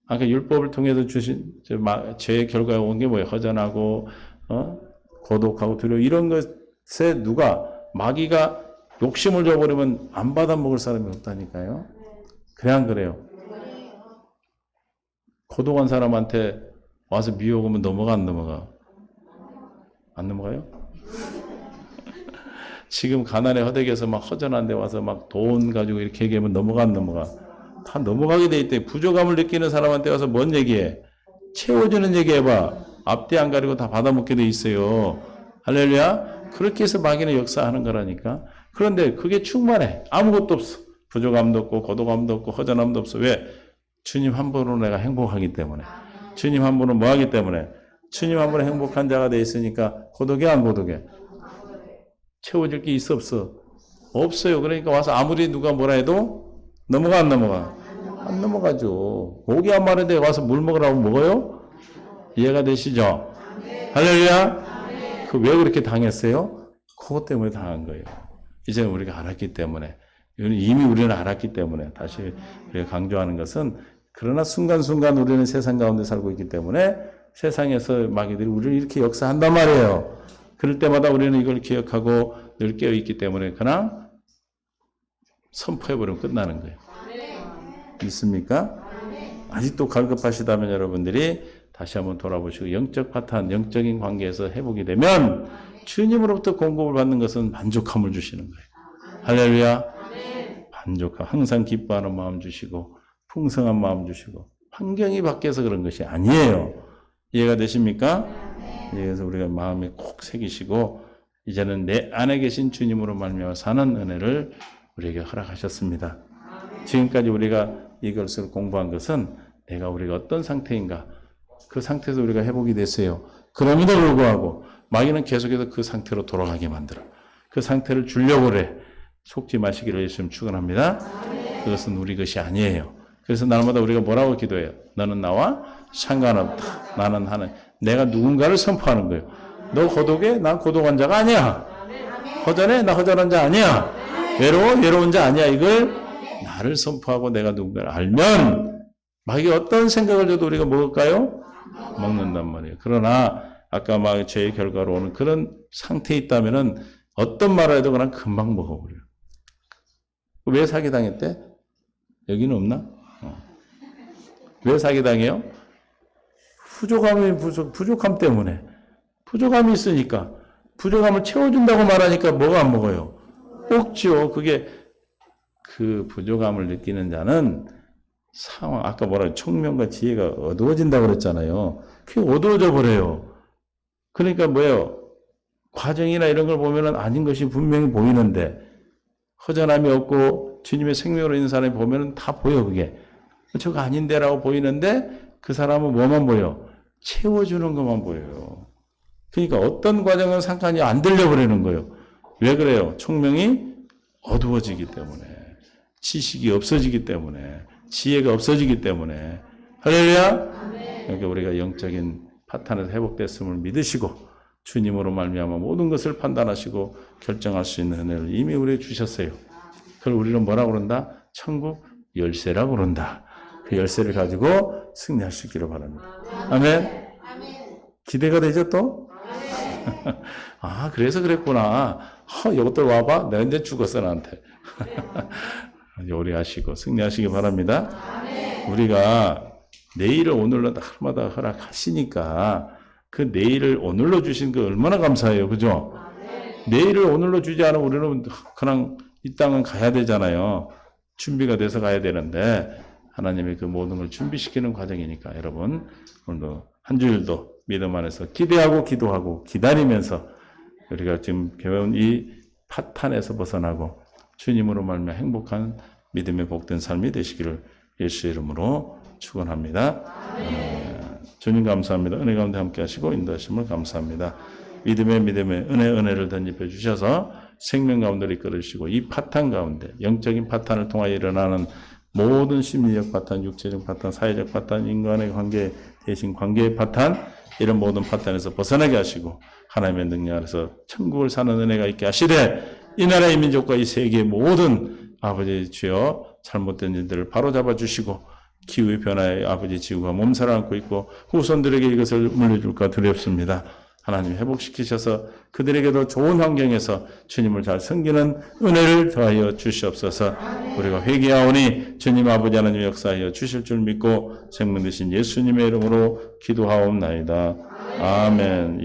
아까 율법을 통해서 주신 죄의 결과가 온 게 뭐예요? 허전하고 고독하고 두려워 이런 것에 마귀가 욕심을 줘버리면 안 받아먹을 사람이 없다니까요. 그래 안 그래요? 고독한 사람한테 와서 미혹 오면 넘어가 안 넘어가? 안 넘어가요? 지금 가난에 허덕여서 막 허전한 데 와서 막 돈 가지고 이렇게 얘기하면 넘어가 안 넘어가? 다 넘어가게 돼 있대. 부족함을 느끼는 사람한테 와서 뭔 얘기해? 채워주는 얘기해봐. 앞뒤 안 가리고 다 받아먹게 돼 있어요. 할렐루야? 그렇게 해서 마귀는 역사하는 거라니까. 그런데 그게 충만해. 아무것도 없어. 부족함도 없고 고독함도 없고 허전함도 없어. 왜? 주님 한 분으로 내가 행복하기 때문에. 주님 한 분은 뭐 하기 때문에? 주님 한 분은 행복한 자가 돼 있으니까 고독해 안 고독해? 채워질 게 있어 없어? 없어요. 그러니까 와서 아무리 누가 뭐라 해도 넘어가 안 넘어가? 안 넘어가죠. 목이 안 마른데 와서 물 먹으라고 먹어요? 이해가 되시죠? 할렐루야. 그 왜 그렇게 당했어요? 그것 때문에 당한 거예요. 이제 우리가 알았기 때문에. 이미 우리는 알았기 때문에 다시 우리가 강조하는 것은 그러나 순간순간 우리는 세상 가운데 살고 있기 때문에 세상에서 마귀들이 우리를 이렇게 역사한단 말이에요. 그럴 때마다 우리는 이걸 기억하고 늘 깨어있기 때문에 그냥 선포해버리면 끝나는 거예요. 믿습니까? 아직도 갈급하시다면 여러분들이 다시 한번 돌아보시고 영적 파탄, 영적인 관계에서 회복이 되면 주님으로부터 공급을 받는 것은 만족함을 주시는 거예요. 할렐루야. 만족함, 항상 기뻐하는 마음 주시고 풍성한 마음 주시고 환경이 바뀌어서 그런 것이 아니에요. 이해가 되십니까? 그래서 우리가 마음에 꼭 새기시고 이제는 내 안에 계신 주님으로 말미암아 사는 은혜를 우리에게 허락하셨습니다. 지금까지 우리가 이것을 공부한 것은 우리가 어떤 상태인가 그 상태에서 우리가 회복이 됐어요. 그럼에도 불구하고 마귀는 계속해서 그 상태로 돌아가게 만들어. 그 상태를 주려고 그래. 속지 마시기를 예수님 축원합니다. 그것은 우리 것이 아니에요. 그래서 날마다 우리가 뭐라고 기도해요? 너는 나와 상관없다. 나는 하는 내가 누군가를 선포하는 거예요. 너 고독해? 난 고독한 자가 아니야. 허전해? 나 허전한 자 아니야. 외로워? 외로운 자 아니야. 이걸 나를 선포하고 내가 누군가를 알면 마귀가 어떤 생각을 줘도 우리가 먹을까요? 먹는단 말이에요. 그러나 아까 막 죄의 결과로 오는 그런 상태에 있다면은 어떤 말을 해도 그냥 금방 먹어버려요. 왜 사기당했대? 여기는 없나? 왜 사기당해요? 부족함 때문에. 부족함이 있으니까. 부족함을 채워준다고 말하니까 뭐가 안 먹어요? 먹죠. 그게 그 부족함을 느끼는 자는 상황, 아까 뭐라 총명과 지혜가 어두워진다고 그랬잖아요. 그게 어두워져 버려요. 그러니까 뭐예요? 과정이나 이런 걸 보면은 아닌 것이 분명히 보이는데 허전함이 없고 주님의 생명으로 있는 사람이 보면은 다 보여 그게. 저거 아닌데라고 보이는데 그 사람은 뭐만 보여? 채워주는 것만 보여요. 그러니까 어떤 과정은 상관이 안 들려버리는 거예요. 왜 그래요? 총명이 어두워지기 때문에 지식이 없어지기 때문에 지혜가 없어지기 때문에 할렐루야. 그러니까 우리가 영적인 파탄에서 회복됐음을 믿으시고 주님으로 말미암아 모든 것을 판단하시고 결정할 수 있는 은혜를 이미 우리에게 주셨어요. 그걸 우리는 뭐라고 그런다? 천국 열쇠라고 그런다. 그 열쇠를 가지고 승리할 수 있기를 바랍니다. 아멘. 기대가 되죠 또? 아 그래서 그랬구나. 이것들 와봐. 내가 이제 죽었어 나한테. 요리하시고 승리하시기 바랍니다. 우리가 내일을 오늘로 날마다 허락하시니까 그 내일을 오늘로 주신 거 얼마나 감사해요. 그죠? 내일을 오늘로 주지 않으면 우리는 그냥 이 땅은 가야 되잖아요. 준비가 돼서 가야 되는데 하나님의 그 모든 걸 준비시키는 과정이니까 여러분 오늘도 한 주일도 믿음 안에서 기대하고 기도하고 기다리면서 우리가 지금 배운 이 파탄에서 벗어나고 주님으로 말미암아 행복한 믿음의 복된 삶이 되시기를 예수의 이름으로 축원합니다. 주님 감사합니다. 은혜 가운데 함께 하시고 인도하심을 감사합니다. 믿음의 은혜를 덧입혀 주셔서 생명 가운데 이끌어 주시고 이 파탄 가운데 영적인 파탄을 통하여 일어나는 모든 심리적 파탄, 육체적 파탄, 사회적 파탄, 인간의 관계 대신 관계의 파탄 이런 모든 파탄에서 벗어나게 하시고 하나님의 능력 안에서 천국을 사는 은혜가 있게 하시되 이 나라의 민족과 이 세계의 모든 아버지 주여 잘못된 일들을 바로잡아 주시고 기후의 변화에 아버지 지구가 몸살을 앓고 있고 후손들에게 이것을 물려줄까 두렵습니다. 하나님 회복시키셔서 그들에게도 좋은 환경에서 주님을 잘 섬기는 은혜를 더하여 주시옵소서. 우리가 회개하오니 주님 아버지 하나님 역사하여 주실 줄 믿고 생명 되신 예수님의 이름으로 기도하옵나이다. 아멘.